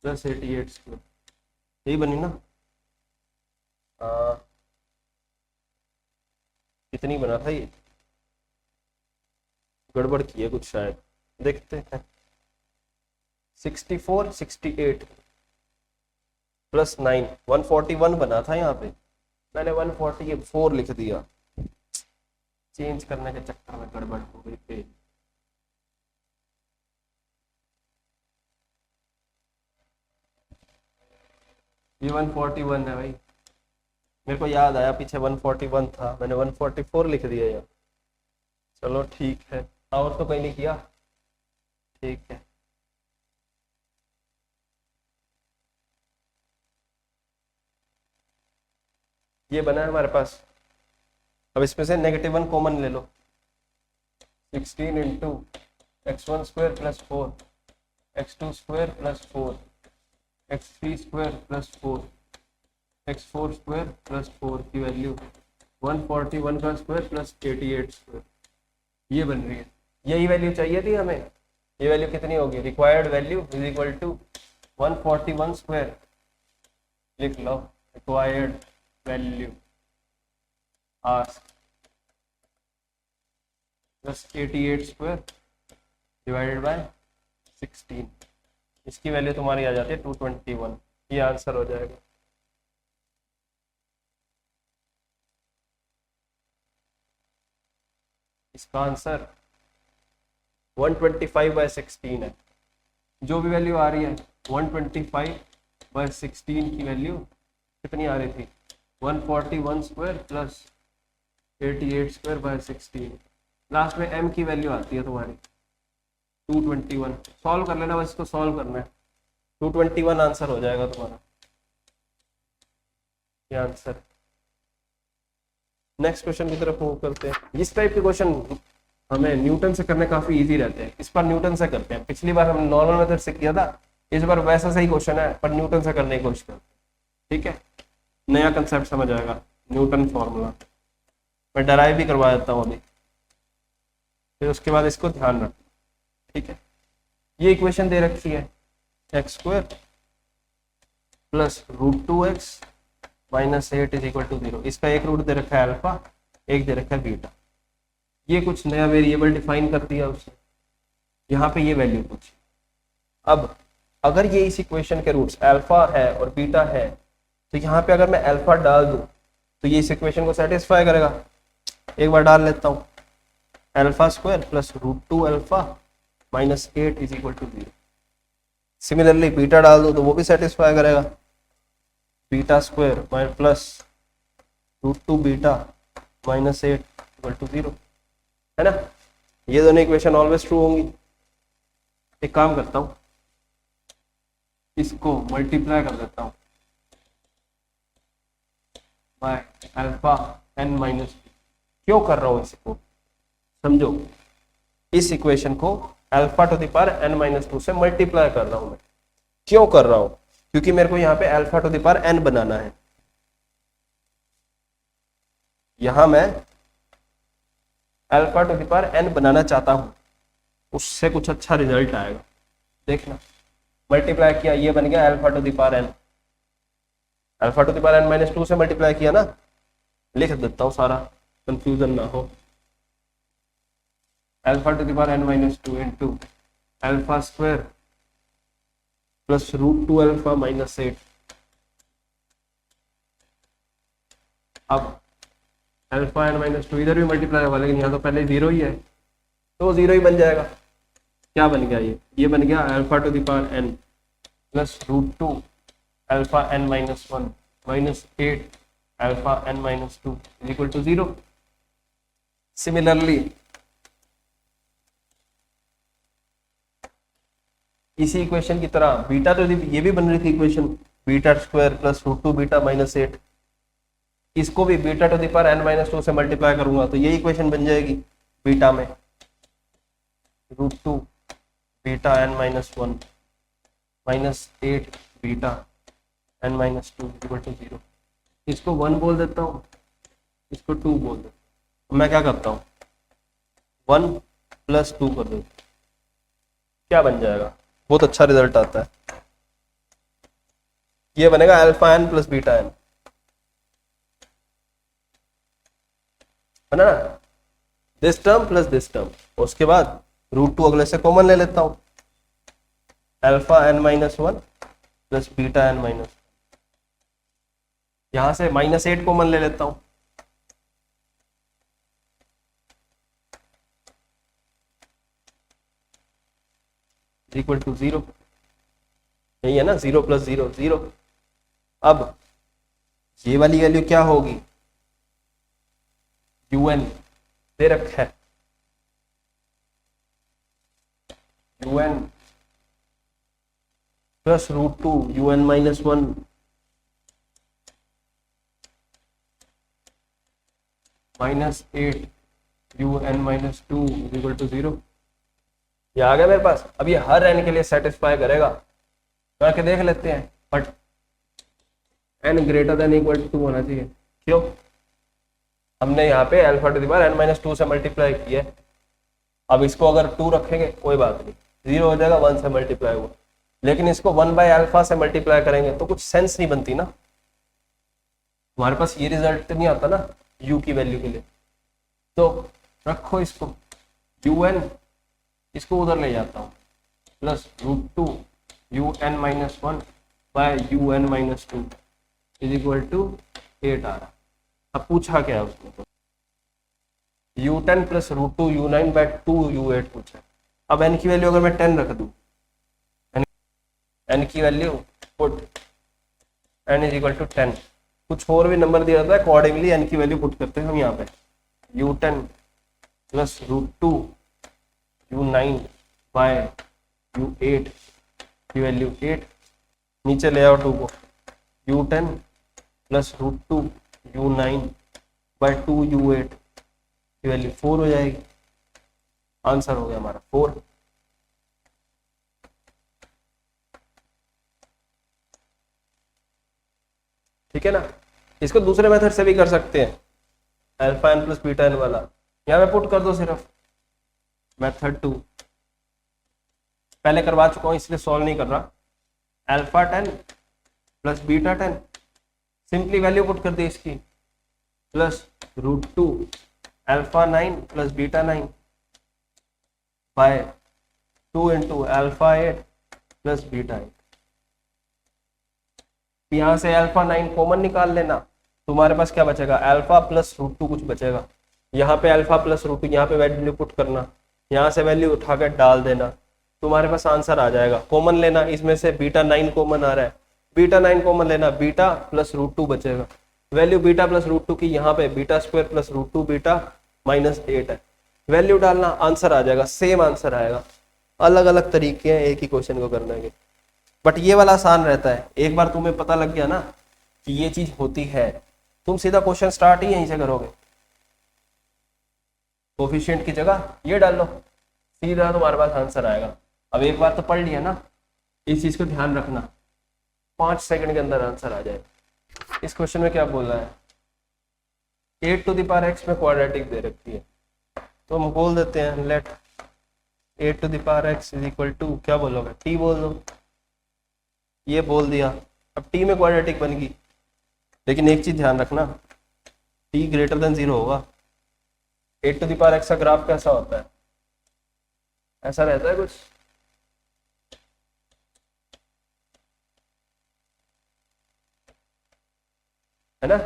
+ 88 स्क्वायर, यही बनी ना। कितनी बना था ये, गड़बड़ की है कुछ शायद, देखते हैं। 64 68 + 9 141 बना था यहाँ पे, मैंने 144 लिख दिया, चेंज करने के चक्कर में गड़बड़ हो गई पे। ये 141 है भाई, मेरे को याद आया पीछे 141 था, मैंने 144 लिख दिया यार। चलो ठीक है, और तो कहीं नहीं किया, ठीक है। ये बना है हमारे पास। अब इसमें से -1 कॉमन ले लो। 16 into x1 square plus 4 x2 square plus 4 x3 square plus 4 x4 square plus 4 की वैल्यू 141 का स्क्वायर प्लस 88 स्क्वायर, ये बन रही है। यही वैल्यू चाहिए थी हमें। ये वैल्यू कितनी होगी? Required value is equal to 141 square, लिख लो required value ask plus 88 square divided by 16। इसकी वैल्यू तुम्हारी आ जाती है 221। ये आंसर हो जाएगा। इसका आंसर 125/16 है। जो भी वैल्यू आ रही है 125/16 की वैल्यू कितनी आ रही थी? 141 square plus 88 square by 16। Last में m की वैल्यू आती है तुम्हारी 221। सॉल्व कर लेना, बस इसको सॉल्व करना है। 221 आंसर हो जाएगा तुम्हारा, ये आंसर। नेक्स्ट क्वेश्चन की तरफ मूव करते हैं। इस टाइप के क्वेश्चन हमें न्यूटन से करने काफी इजी रहते हैं। इस बार न्यूटन से करते हैं। पिछली बार हमने नॉर्मल मेथड से किया था, इस बार वैसा सही क्वेश्चन है पर न्यूटन से करने की कोशिश करते हैं। ठीक है, नया कंसेप्ट समझ आएगा। न्यूटन फॉर्मूला मैं डराइव भी करवा देता हूँ अभी, फिर उसके बाद इसको ध्यान रखना। ठीक है, ये इक्वेशन दे रखी है x square plus √2x minus 8 is equal to 0। इसका एक रूट दे रखा है अल्फा, एक दे रखा है बीटा। ये कुछ नया वेरिएबल डिफाइन कर दिया उसने, यहाँ पे ये वैल्यू पूछी। अब अगर ये इस इक्वेशन के रूट्स अल्फा है और बीटा है, तो यहाँ पे अगर मैं अल्फा डाल दूं तो ये इस इक्वेशन को सेटिस्फाई करेगा। एक बार डाल लेता हूँ, alpha square plus √2 alpha minus 8 is equal to 0। Similarly beta डाल दो तो वो भी सेटिस्फाई करेगा। Beta square plus √2 beta minus 8 equal to 0, है ना। ये दोनों इक्वेशन ऑलवेज ट्रू होंगी। एक काम करता हूँ, इसको मल्टीप्लाई कर देता हूँ बाय अल्फा n माइनस। क्यों कर रहा हूँ इसको समझो। इस इक्वेशन को alpha to the power n minus 2 से मल्टीप्लाई कर रहा हूं मैं। क्यों कर रहा हूं? क्योंकि मेरे को यहाँ पे alpha to the power n बनाना है। यहां मैं alpha to the power n बनाना चाहता हूं, उससे कुछ अच्छा रिजल्ट आएगा। देखना, मल्टीप्लाई किया, ये बन गया alpha to the power n। Alpha to the power n minus 2 से मल्टीप्लाई किया ना, लिख देता हूं सारा, कंफ्यूजन ना हो। Alpha to the power n minus 2 into alpha square plus √2 alpha minus 8। अब अल्फा n माइनस 2 इधर भी मल्टीप्लाई होगा, लेकिन यहाँ तो पहले 0 ही है तो 0 ही बन जाएगा। क्या बन गया? ये बन गया alpha to the power n plus √2 alpha n minus 1 minus 8 alpha n minus 2 is equal to 0। Similarly इसी इक्वेशन की तरह बीटा तो ये भी बन रही थी equation, beta square plus √2 beta minus 8। इसको भी beta to the power n minus 2 से मल्टीप्लाई करूंगा तो ये इक्वेशन बन जाएगी। बीटा में √2 beta n minus 1 minus 8 beta n minus 2 equal to 0। इसको 1 बोल देता हूँ, इसको 2 बोल देता हूँ। मैं क्या करता हूँ, 1 प्लस 2 कर देता हूँ। क्या बन जाएगा? बहुत अच्छा रिजल्ट आता है। ये बनेगा alpha n plus beta n, है ना। This term plus this term, उसके बाद √2 अगले से कॉमन ले लेता हूं, alpha n minus 1 plus beta n minus, यहां से माइनस 8 कॉमन ले लेता हूं, इक्वल टू 0। यही है ना, 0 प्लस 0 0। अब ये वाली वैल्यू क्या होगी? un दे रखा है, un plus √2 un minus 1 -8 u(n-2) = 0। ये आ गया मेरे पास। अब ये हर n के लिए सेटिस्फाई करेगा, करके देख लेते हैं। But n greater than equal to 2 होना चाहिए। क्यों? हमने यहाँ पे α⁴n-2 से मल्टीप्लाई किया है। अब इसको अगर 2 रखेंगे कोई बात नहीं, 0 हो जाएगा, 1 से मल्टीप्लाई हुआ। लेकिन इसको 1/α से मल्टीप्लाई करेंगे तो कुछ सेंस नहीं बनती ना, हमारे पास ये रिजल्ट नहीं आता ना u की वैल्यू के लिए। तो रखो इसको un, इसको उधर ले जाता हूँ, +√2 un-1/un-2 = 8 आ रहा। अब पूछा क्या है उसको, u10 + √2 u9/2 u8 पूछा। अब n की वैल्यू अगर मैं 10 रख दूं, n की वैल्यू पुट n = 10, कुछ और भी नंबर दिया था, अकॉर्डिंगली n की वैल्यू पुट करते हैं हम यहाँ पे। u10 + √2 u9/u8 की वैल्यू 8, नीचे ले आओ 2 को, u10 + √2 u9/2 u8 की वैल्यू 4 हो जाएगी। आंसर हो गया हमारा 4। ठीक है ना। इसको दूसरे मेथड से भी कर सकते हैं, α_n + β_n वाला। यहाँ पे पुट कर दो सिर्फ मेथड 2, पहले करवा चुका हूँ इसलिए सॉल्व नहीं कर रहा। α10 + β10, सिंपली वैल्यू पुट कर दी इसकी, +√2 α9 + β9/2 × α8 + β8। यहाँ से α9 कॉमन निकाल लेना, तुम्हारे पास क्या बचेगा, α + √2 कुछ बचेगा। यहाँ पे α + √2, यहाँ पे वैल्यू पुट करना, यहाँ से वैल्यू उठा कर डाल देना, तुम्हारे पास आंसर आ जाएगा। कॉमन लेना, इसमें से β9 कॉमन आ रहा है, β9 कॉमन लेना, β + √2 बचेगा। वैल्यू β + √2 की यहाँ पे β² + √2 β -8 है, वैल्यू डालना, आंसर आ जाएगा, सेम आंसर आएगा। अलग अलग तरीके हैं एक ही क्वेश्चन को करने के, बट ये वाला आसान रहता है। एक बार तुम्हें पता लग गया ना कि ये चीज होती है, तुम सीधा क्वेश्चन स्टार्ट ही यहीं से करोगे। कोफिशिएंट की जगह ये डाल लो, सीधा तुम्हारे पास आंसर आएगा। अब एक बार तो पढ़ लिया ना, इस चीज को ध्यान रखना, 5 सेकंड के अंदर आंसर आ जाएगा। इस क्वेश्चन में क्या बोल रहा है, 8x में क्वाड्रेटिक दे रखी है, तो हम बोल देते हैं लेट 8x = क्या बोलोगे, t बोल दो। ये बोल दिया, अब t में क्वाड्रेटिक बन गई। लेकिन एक चीज ध्यान रखना, t > 0 होगा। 8x का ग्राफ कैसा होता है, ऐसा रहता है कुछ, है ना।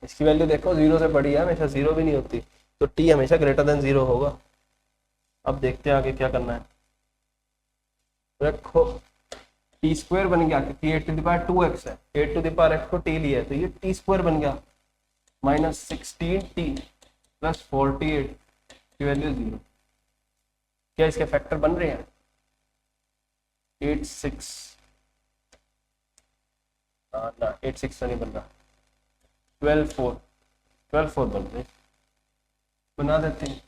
इसकी वैल्यू देखो 0 से बड़ी है, हमेशा 0 भी नहीं होती, तो t हमेशा > 0 होगा। अब देखते हैं आगे क्या करना है। देखो t² बन गया, क्योंकि 8⁴ है, 8⁴ को t लिया है, तो ये t² बन गया, -16t + 48 की वैल्यू 0। क्या इसके फैक्टर बन रहे हैं, 86 ना, 86 तो नहीं बन रहा, 12 बन रहे, बना देते हैं।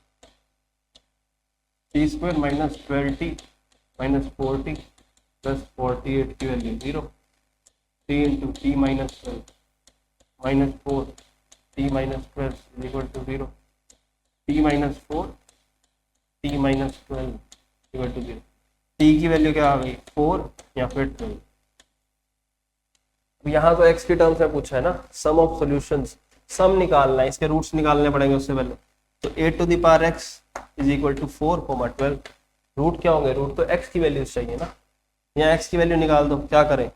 t² - 12t - 40 + 48 की value 0, 3 × t - 12 -4 t - 12 = 0, t - 4 t - 12 = 0। t की वैल्यू क्या आ गई, 4 या फिर 12। यहाँ तो x की टर्म्स में पूछा है ना, सम ऑफ सॉल्यूशंस, सम निकालना है, इसके रूट्स निकालने पड़ेंगे उससे पहले। तो 8x = 4, 12। रूट क्या होंगे, रूट तो x की वैल्यूज चाहिए ना, यहाँ x की वैल्यू निकाल दो। क्या करें,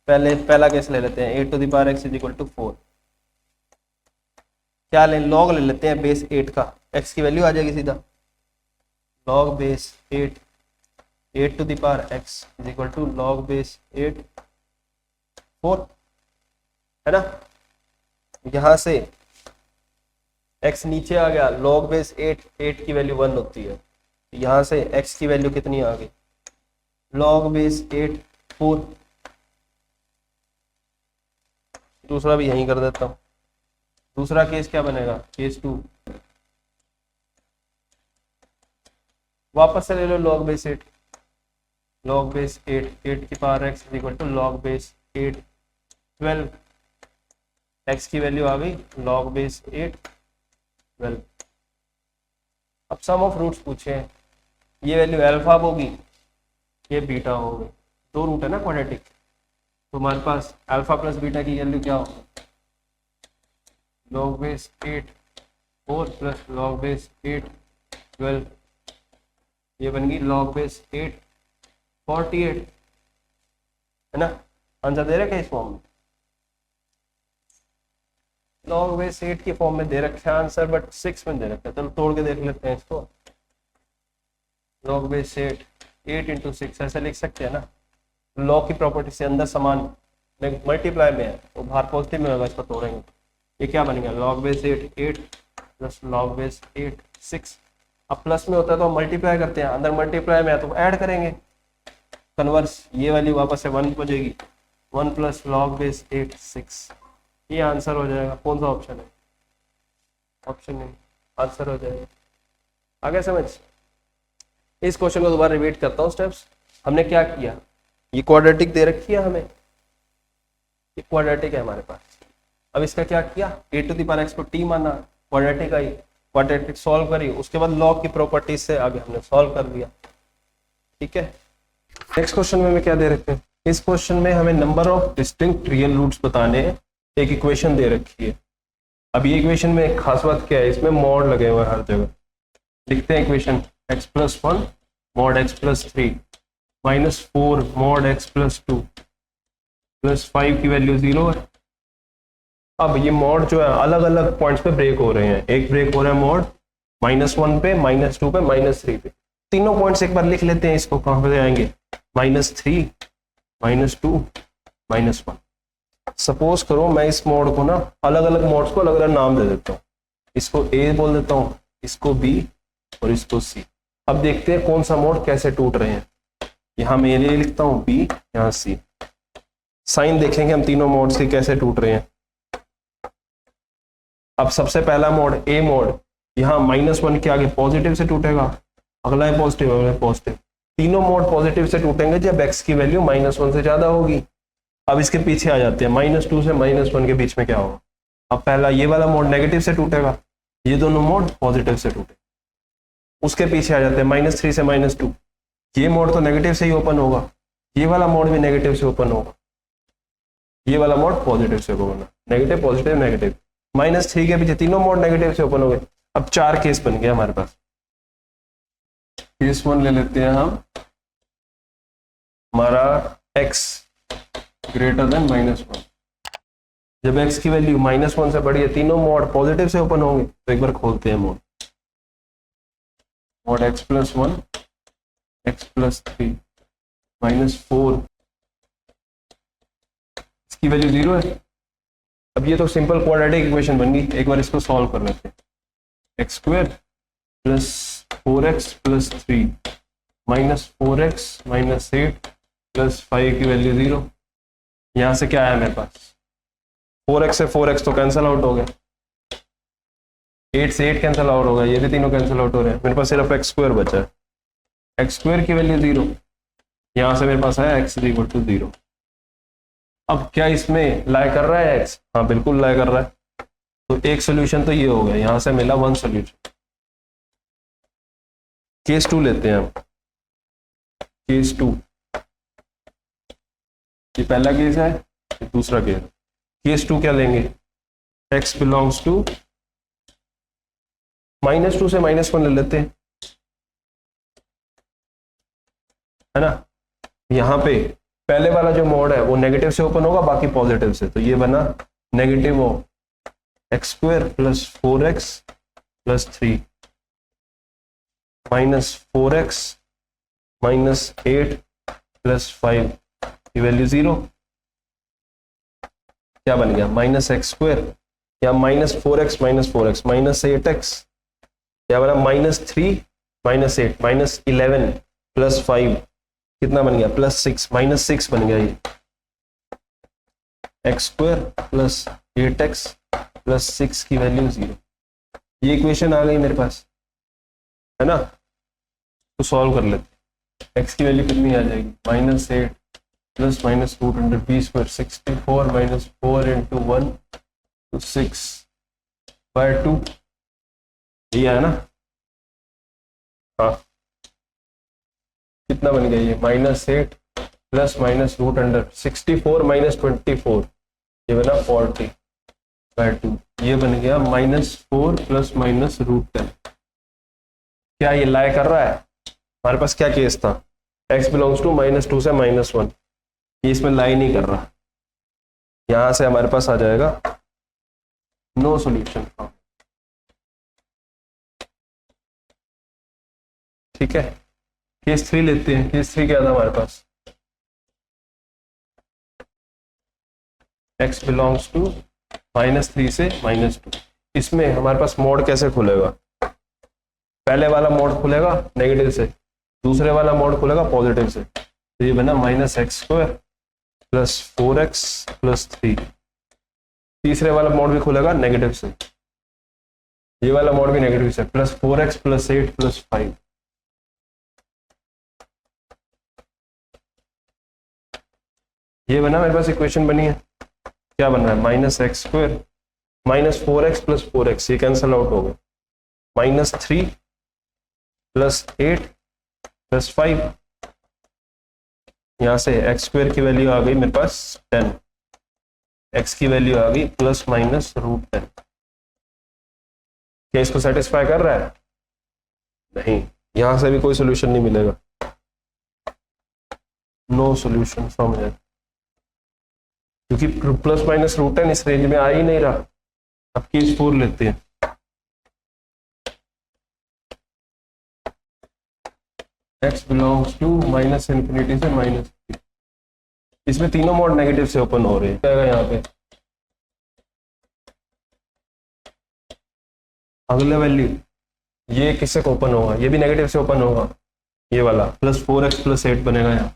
पहला केस ले लेते हैं, 8x = 4। क्या लें, लॉग ले लेते हैं बेस 8 का, x की वैल्यू आ जाएगी सीधा, log base 8, 8x = log base 8 4, है ना। यहां से x नीचे आ गया, log बेस 8 की वैल्यू 1 होती है, यहां से x की वैल्यू कितनी आ गई, log बेस 8 4। दूसरा भी यहीं कर देता हूं, दूसरा केस क्या बनेगा, केस 2, वापस से ले लो log बेस 8, log बेस 8, 8 की power x is equal to log base 8 12, x की वैल्यू आ गई log बेस 8 12। अब सम ऑफ रूट्स पूछे हैं, ये वैल्यू अल्फा होगी, ये बीटा होगी, दो रूट है ना क्वाड्रेटिक, तो हमारे पास अल्फा प्लस बीटा की वैल्यू क्या होगी, log base 8 4 plus log base 8 12, ये बन गई log बेस 8 48, है ना। आंसर दे रखे इस फॉर्म में, log बेस 8 की फॉर्म में दे रखे आंसर, बट 6 में दे रखा है। चलो तोड़ के देख लेते हैं इसको, log बेस 8 8 इंटू 6 ऐसे लिख सकते हैं ना। लॉग की प्रॉपर्टी से अंदर समान मल्टीप्लाई में है तो बाहर पॉजिटिव में होगा, इसको तोड़ेंगे, ये क्या बन गया log base 8 8 plus log base 8 6। अब प्लस में होता है तो हम मल्टीप्लाई करते हैं, अंदर मल्टीप्लाई में है तो ऐड करेंगे, कन्वर्स, ये वाली वापस से 1 बचेगी, 1 प्लस log बेस 8 6, ये आंसर हो जाएगा। कौन सा ऑप्शन है, ऑप्शन नहीं, आंसर हो जाएगा। आगे समझ, इस क्वेश्चन को दोबारा रिपीट करता हूँ स्टेप्स। हमने क्या किया, ये क्वाड्रेटिक दे रखी है हमें, ये क्वाड्रेटिक है हमारे पास। अब इसका क्या किया, a to the power x को t माना, क्वाड्रेटिक आई, क्वाड्रेटिक सॉल्व करी, उसके बाद लॉग की प्रॉपर्टी से आगे हमने सॉल्व कर दिया। ठीक है, नेक्स्ट क्वेश्चन में हमें क्या दे रखे हैं, इस क्वेश्चन में हमें number of distinct real roots बताने हैं। एक इक्वेशन दे रखी है। अब ये इक्वेशन में एक खास बात क्या है, इसमें मॉड लगे हुए हैं हर जगह। लिखते हैं equation, x plus 1 mod x plus 3 minus 4 mod x plus 2 plus 5 की वैल्यू 0 है। अब ये मॉड जो है अलग अलग पॉइंट्स पे ब्रेक हो रहे हैं। एक ब्रेक हो रहा है मॉड -1 पे, -2 पे, -3 पे। तीनों पॉइंट्स एक बार लिख लेते हैं, इसको कहाँ पे आएंगे, -3 -2 -1। सपोज करो मैं इस मॉड को ना अलग अलग मॉड्स को अलग अलग नाम दे देता हूँ, इसको A बोल देता हूँ, इसको B और इसको C। अब देखते हैं कौन सा मॉड कैसे टूट रहे हैं। यहाँ मैं A लिखता हूँ, B यहाँ C। साइन देखेंगे हम तीनों मॉड्स के कैसे टूट रहे हैं। अब सबसे पहला मोड A मोड, यहाँ -1 के आगे पॉजिटिव से टूटेगा, अगला है पॉजिटिव, अगला है पॉजिटिव। तीनों मोड पॉजिटिव से टूटेंगे जब x की वैल्यू -1 से ज्यादा होगी। अब इसके पीछे आ जाते हैं, -2 से -1 के बीच में क्या होगा। अब पहला ये वाला मोड नेगेटिव से टूटेगा, ये दोनों मोड पॉजिटिव से टूटे। उसके पीछे आ जाते हैं -3 से -2, ये मोड तो नेगेटिव से ही ओपन होगा, ये वाला मोड भी नेगेटिव से ओपन होगा, ये वाला मोड पॉजिटिव से ओपन होगा, नेगेटिव पॉजिटिव नेगेटिव। -3 के पीछे तीनों मोड नेगेटिव से ओपन हो गए। अब 4 केस बन गए हमारे पास। केस 1 ले लेते हैं हम, हमारा x ग्रेटर देन -1। जब x की वैल्यू -1 से बड़ी है, तीनों मोड पॉजिटिव से ओपन होंगे। तो एक बार खोलते हैं mode x plus 1 x plus 3 -4, इसकी वैल्यू 0 है। अब ये तो सिंपल क्वाड्रेटिक इक्वेशन बन गई। एक बार इसको सॉल्व कर लेते हैं। x² plus 4x plus 3 -4x -8 plus 5 की वैल्यू 0। यहां से क्या आया मेरे पास, 4x से 4x तो कैंसिल आउट हो गया, 8 से 8 कैंसिल आउट हो गया, ये भी तीनों कैंसिल आउट हो रहे हैं। मेरे पास सिर्फ x² बचा है, x² की वैल्यू 0। यहां से मेरे पास है x इक्वल टू 0। अब क्या इसमें लाई कर रहा है x? हाँ बिल्कुल लाई कर रहा है। तो एक सोल्यूशन तो ये हो गया, यहां से मिला 1 सोल्यूशन। केस 2 लेते हैं हम। केस 2, ये पहला केस है, ये दूसरा केस है। केस 2 क्या लेंगे, x बिलोंग्स टू -2 से -1 ले लेते हैं, है ना। यहाँ पे पहले वाला जो मोड है वो नेगेटिव से ओपन होगा, बाकी पॉजिटिव से। तो ये बना नेगेटिव हो x² plus 4x plus 3 -4x -8 plus 5 की वैल्यू 0। क्या बन गया, -x² या -4x -8x, क्या बना -3 -8 -11 प्लस 5 कितना बन गया, +6 -6 बन गया। ये x² प्लस 8x प्लस 6 की वैल्यू 0। ये इक्वेशन आ गई मेरे पास, है ना। तो सॉल्व कर लेते। x की वैल्यू कितनी आ जाएगी, -8 plus minus root under b square 64 minus 4 into 1 तो 6/2, ये है ना। हाँ, कितना बन गया ये, -8 plus minus root under 64 minus 24, ये बना 40/2, ये बन गया -4 प्लस माइनस रूट 10। क्या ये लाई कर रहा है? हमारे पास क्या केस था, x बिलोंग्स टू -2 से -1, ये इसमें लाई नहीं कर रहा। यहां से हमारे पास आ जाएगा नो सॉल्यूशन फॉर्म। ठीक है, केस 3 लेते हैं। केस 3 क्या था हमारे पास, x बिलोंग्स टू -3 से -2। इसमें हमारे पास मोड कैसे खुलेगा, पहले वाला मोड खुलेगा नेगेटिव से, दूसरे वाला मोड खुलेगा पॉजिटिव से। तो ये बना -x² प्लस 4x प्लस 3। तीसरे वाला मोड भी खुलेगा नेगेटिव से, ये वाला मोड भी नेगेटिव से, प्लस 4x प्लस 8 प्लस 5। ये बना मेरे पास इक्वेशन बनी है। क्या बन रहा है, -x² -4x प्लस 4x, ये कैंसल आउट हो गए, -3 प्लस 8 प्लस 5। यहां से x² की वैल्यू आ गई मेरे पास 10, x की वैल्यू आ गई प्लस माइनस रूट 10। क्या इसको सेटिस्फाई कर रहा है? नहीं, यहां से भी कोई सोल्यूशन नहीं मिलेगा, नो सोल्यूशन फ्रॉम हियर, क्योंकि प्लस माइनस रूट 10 इस रेंज में आ ही नहीं रहा। अब केस 4 लेते हैं। x बिलोंग्स टू -∞ से -3। इसमें तीनों मोड नेगेटिव से ओपन हो रहे हैं, क्या यहाँ पे अगले वैल्यू, ये किससे ओपन होगा, ये भी नेगेटिव से ओपन होगा, ये वाला प्लस 4x प्लस 8 बनेगा यहाँ।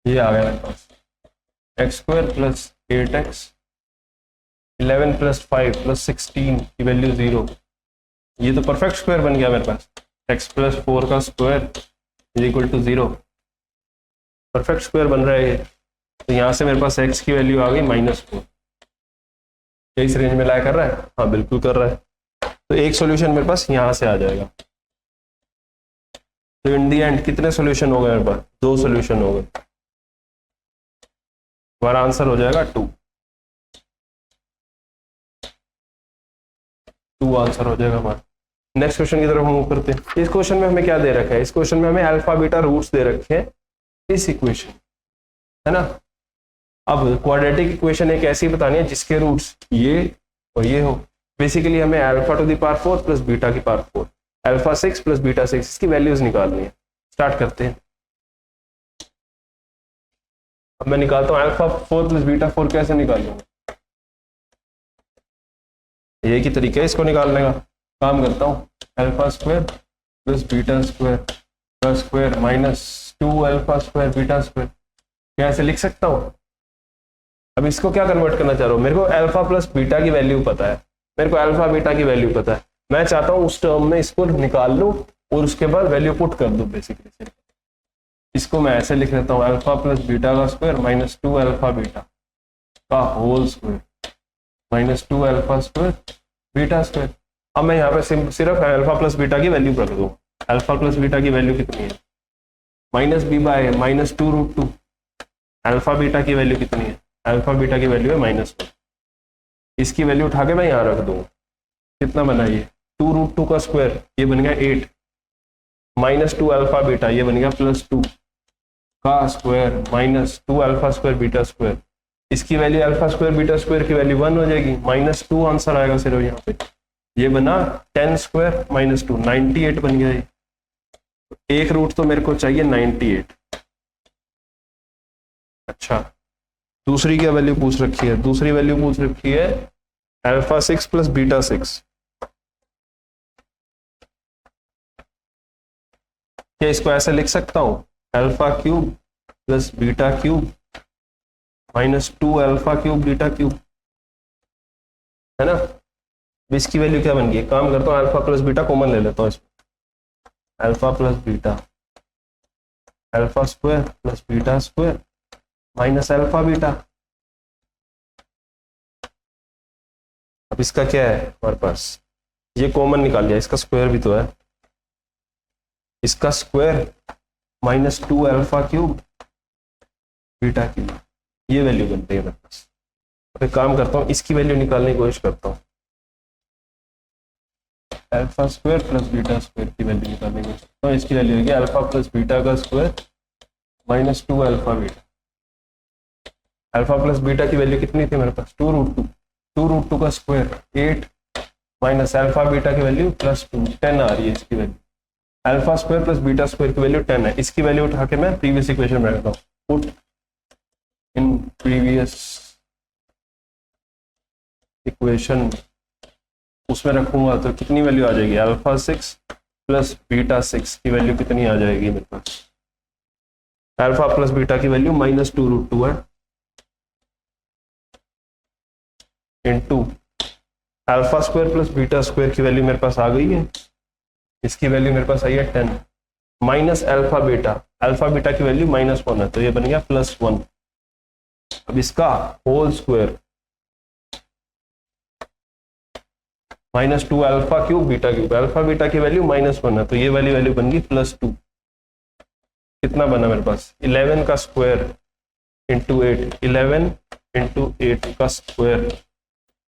ये आ गया मेरे पास x² plus 8x 11 plus 5 plus 16 की वैल्यू 0। ये तो परफेक्ट स्क्वायर बन गया मेरे पास, x प्लस 4 का square is equal to 0, perfect square बन रहा है। तो यहाँ से मेरे पास x की वैल्यू आ गई -4। क्या इस रेंज में लाया कर रहा है? हाँ बिल्कुल कर रहा है। तो एक सॉल्यूशन मेरे पास यहाँ से आ जाएगा। तो इन दी एंड कितने सॉल्यूशन हो गए मेरे पास, 2 सॉल्यूशन हो गए। हमारा आंसर हो जाएगा 2 आंसर हो जाएगा हमारा। नेक्स्ट क्वेश्चन की तरफ मूव करते हैं। इस क्वेश्चन में हमें क्या दे रखा है, इस क्वेश्चन में हमें अल्फा बीटा रूट्स दे रखे हैं इस इक्वेशन, है ना। अब क्वाड्रेटिक इक्वेशन एक ऐसी बतानी है जिसके रूट्स ये और ये हो। बेसिकली हमें alpha to the power 4 plus beta की पावर 4, अल्फा 6 प्लस बीटा 6, इसकी वैल्यूज निकालनी है। स्टार्ट करते हैं। अब मैं निकालता हूँ अल्फा 4 प्लस बीटा 4, कैसे निकालूंगा, ये की तरीका है इसको निकालने का। काम करता हूँ, alpha square plus beta square का square -2 alpha square beta square, क्या ऐसे लिख सकता हूँ। अब इसको क्या कन्वर्ट करना चाह रहा हूँ, मेरे को अल्फा प्लस बीटा की वैल्यू पता है, मेरे को अल्फा बीटा की वैल्यू पता है, मैं चाहता हूँ उस टर्म में इसको निकाल लूँ और उसके बाद वैल्यू पुट कर दूँ। बेसिकली इसको मैं ऐसे लिख लेता हूँ, अल्फा प्लस बीटा का स्क्वायर -2 अल्फा बीटा का whole square -2 alpha square beta square. अब मैं यहाँ पे सिर्फ अल्फा प्लस बीटा की वैल्यू रख दूँ। अल्फा प्लस बीटा की वैल्यू कितनी है, -b/-2 √2। अल्फा बीटा की वैल्यू कितनी है, अल्फा बीटा की वैल्यू है -1। इसकी वैल्यू उठा के मैं यहाँ रख दूँ, कितना बना ये 2 √2 का स्क्वायर, ये बन गया 8, -2 अल्फा बीटा ये बन गया +2 का square -2 alpha square beta square. इसकी value alpha square beta square की वैल्यू 1 हो जाएगी, -2 आंसर आएगा सिर्फ यहाँ पे। ये बना 10 स्क्वायर -2 98 बन गया। ये एक रूट तो मेरे को चाहिए 98। अच्छा, दूसरी क्या वैल्यू पूछ रखी है, दूसरी वैल्यू पूछ रखी है अल्फा 6 प्लस बीटा 6। क्या इसको ऐसे लिख सकता हूं, alpha cube plus beta cube -2 alpha cube beta cube, है ना। इसकी वैल्यू क्या बन गई, काम करता हूँ अल्फा प्लस बीटा कॉमन ले लेता हूँ इसमें, alpha plus beta, alpha square plus beta square minus alpha beta. अब इसका क्या है हमारे पास, ये कॉमन निकाल लिया, इसका स्क्वायर भी तो है, इसका square -2 alpha cube beta cube, ये वैल्यू बनती है मेरे पास। फिर काम करता हूँ इसकी वैल्यू निकालने की कोशिश करता हूँ, alpha square plus beta square की वैल्यू निकालने की कोशिश करता हूँ। इसकी वैल्यू होगी अल्फा प्लस बीटा का square -2 alpha beta. Alpha plus beta की वैल्यू कितनी थी मेरे पास, 2√2, 2√2 का स्क्वायर 8 माइनस अल्फा बीटा की वैल्यू +2, 10 आ रही है इसकी value. Alpha square plus beta square की वैल्यू 10 है, इसकी वैल्यू उठा के मैं प्रीवियस इक्वेशन में रखता हूँ, पुट इन प्रीवियस इक्वेशन, उसमें रखूंगा तो कितनी वैल्यू आ जाएगी, अल्फा 6 प्लस बीटा 6 की वैल्यू कितनी आ जाएगी मेरे पास, अल्फा प्लस बीटा की वैल्यू -2√2 है, into alpha square plus beta square की वैल्यू मेरे पास आ गई है, इसकी वैल्यू मेरे पास आई है 10 माइनस अल्फा बीटा की वैल्यू -1 है, तो ये बन गया +1। अब इसका whole square -2 alpha cube beta cube, alpha beta की वैल्यू -1 है, तो ये वाली वैल्यू बन गई +2। कितना बना मेरे पास, 11 का स्क्वायर इंटू 8, 11 इंटू 8 का स्क्वायर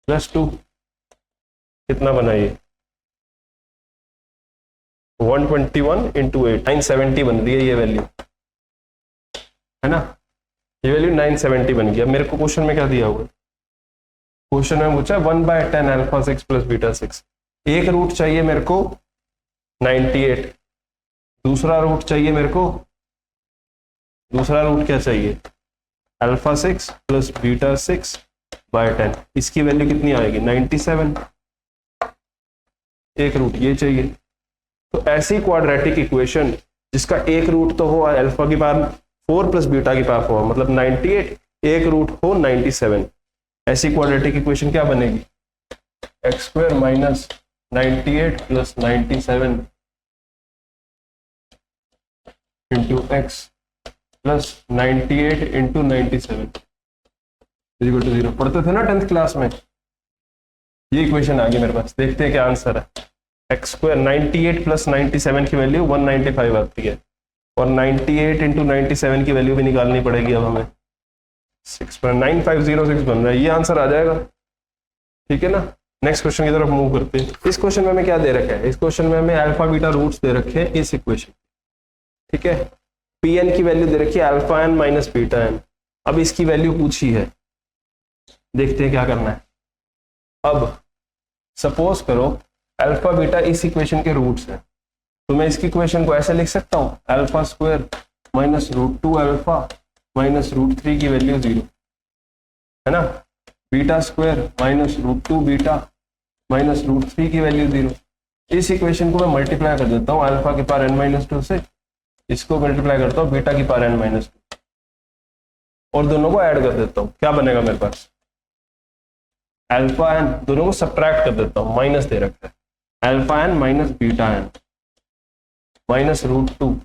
+2, कितना बना ये 121 इंटू 8, 970 बन रही है ये वैल्यू, है ना, ये वैल्यू 970 बन गया। मेरे को क्वेश्चन में क्या दिया हुआ है, क्वेश्चन में पूछा 1/10 अल्फा 6 प्लस बीटा 6, एक रूट चाहिए मेरे को 98, दूसरा रूट चाहिए मेरे को, दूसरा रूट क्या चाहिए, अल्फा 6 प्लस बीटा 6/10, इसकी वैल्यू कितनी आएगी 97, एक रूट ये चाहिए। तो ऐसी क्वाड्रेटिक इक्वेशन जिसका एक रूट तो हो अल्फा की पावर 4 प्लस बीटा की पावर 4, मतलब 98, एक रूट हो 97, ऐसी क्वाड्रेटिक इक्वेशन क्या बनेगी, x² minus 98 plus 97 into x plus 98 into 97 equal to 0। पढ़ते थे ना 10th क्लास में, ये इक्वेशन आ गई मेरे पास, देखते हैं क्या आंसर है। x² 98 प्लस 97 की वैल्यू 195 आती है, और 98 इंटू 97 की वैल्यू भी निकालनी पड़ेगी अब हमें, 6.9506 बन रहा है, ये आंसर आ जाएगा, ठीक है ना। नेक्स्ट क्वेश्चन की तरफ मूव करते हैं। इस क्वेश्चन में हमें क्या दे रखा है, इस क्वेश्चन में हमें अल्फा बीटा रूट्स दे रखे हैं इस इक्वेशन, ठीक है। Pn की वैल्यू दे रखी है alpha n minus beta n, अब इसकी वैल्यू पूछी है, देखते हैं क्या करना है। अब सपोज करो अल्फा बीटा इस इक्वेशन के रूट्स हैं, तो मैं इसकी इक्वेशन को ऐसे लिख सकता हूँ, अल्फा स्क्वायर -√2 अल्फा -√3 की वैल्यू 0, है ना, बीटा स्क्वायर -√2 बीटा -√3 की वैल्यू 0। इस इक्वेशन को मैं मल्टीप्लाई कर देता हूँ अल्फा की पावर n-2 से, इसको मल्टीप्लाई करता हूँ बीटा की पावर n-2 और दोनों को ऐड कर देता हूँ, क्या बनेगा मेरे पास, अल्फा n, दोनों को सब्ट्रैक्ट कर देता हूँ, माइनस दे रखा है, alpha n minus beta n -√2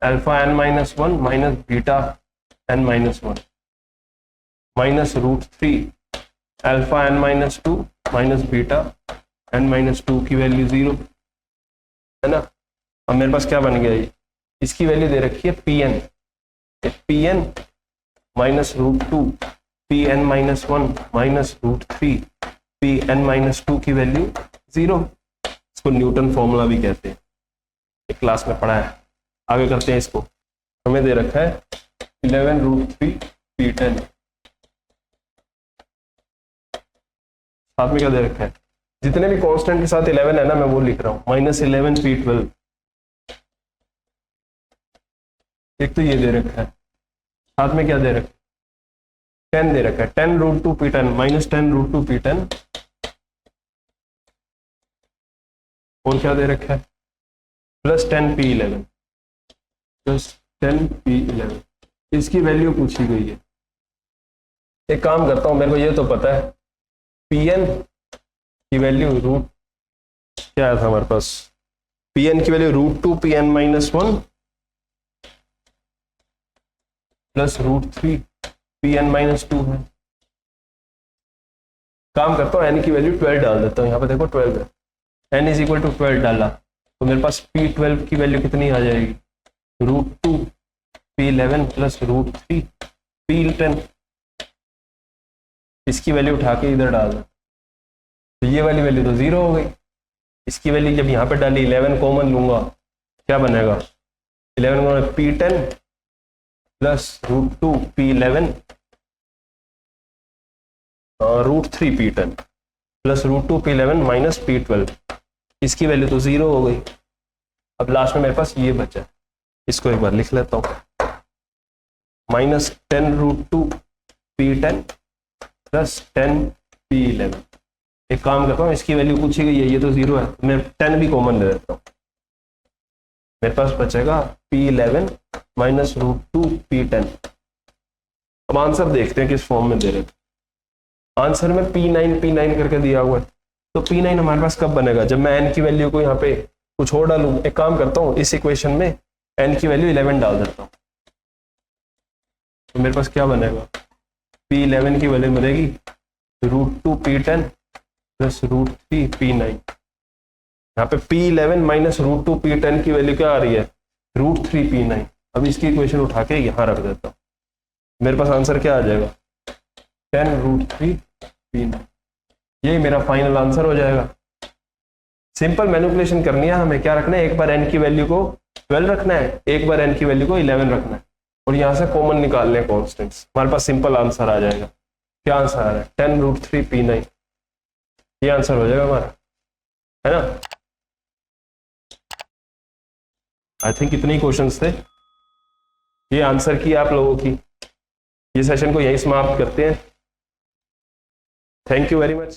alpha n-1 minus beta n-1 -√3 alpha n-2 minus beta n-2 की वैल्यू 0, है ना। अब मेरे पास क्या बन गया, ये इसकी वैल्यू दे रखी है Pn, Pn -√2 Pn-1 -√3 Pn-2 की वैल्यू 0, इसको न्यूटन फॉर्मूला भी कहते हैं, एक क्लास में पढ़ा है। आगे करते हैं इसको, हमें दे रखा है 11√3 P10, साथ में क्या दे रखा है, जितने भी कांस्टेंट के साथ 11 है ना, मैं वो लिख रहा हूँ, -11 P12, एक तो ये दे रखा है, साथ में क्या दे रखा है 10 दे रखा है, 10√2 P10 -10√2 P10, और क्या दे रखा है +10 P11 +10 P11, इसकी वैल्यू पूछी गई है, एक काम करता हूं, मेरे को ये तो पता है पी एन की वैल्यू रूट क्या आया था हमारे पास, पी एन की value √2 p n -1 plus √3 p n -2 है। काम करता हूँ एन की वैल्यू 12 डाल देता हूँ, यहाँ पे देखो 12 है, एन इज इक्वल टू 12 डाला तो मेरे पास P12 की वैल्यू कितनी आ जाएगी, √2 P11 प्लस √3 P10। इसकी वैल्यू उठा के इधर डाल दो तो ये वाली वैल्यू तो 0 हो गई। इसकी वैल्यू जब यहाँ पे डाली 11 कॉमन लूंगा क्या बनेगा, 11 P10 plus √2 P11 √3 P10 plus √2 P11 minus P12। इसकी वैल्यू तो 0 हो गई। अब लास्ट में मेरे पास ये बचा, इसको एक बार लिख लेता हूं, -10 √2 P10 प्लस 10 P11। एक काम करता हूँ, इसकी वैल्यू पूछी गई है, ये तो 0 है, मैं 10 भी कॉमन ले लेता हूँ, मेरे पास बचेगा P11 माइनस √2 P10। अब आंसर देखते हैं किस फॉर्म में दे रहे थे। आंसर में P9 करके दिया हुआ है, तो P9 हमारे पास कब बनेगा, जब मैं n की वैल्यू को यहाँ पे कुछ और डालूं। एक काम करता हूँ, इस इक्वेशन में n की वैल्यू 11 डाल देता हूँ, तो मेरे पास क्या बनेगा, P11 की वैल्यू मिलेगी √2 P10 प्लस √3 P9। यहाँ पे P11 माइनस √2 P10 की वैल्यू क्या आ रही है, √3 P9। अब इसकी इक्वेशन उठा के यहाँ रख देता हूँ, मेरे पास आंसर क्या आ जाएगा, 10 √3 P9। यही मेरा फाइनल आंसर हो जाएगा। सिंपल मैनिपुलेशन करनी है हमें, क्या रखना है, एक बार n की वैल्यू को 12 रखना है, एक बार n की वैल्यू को 11 रखना है और यहाँ से कॉमन निकालने हैं कॉन्स्टेंट्स, हमारे पास सिंपल आंसर आ जाएगा। क्या आंसर आ रहा है, 10 √3 P9। ये आंसर हो जाएगा हमारा, है ना। आई थिंक इतने ही क्वेश्चंस थे, ये आंसर की आप लोगों की। ये सेशन को यहीं समाप्त करते हैं। Thank you very much.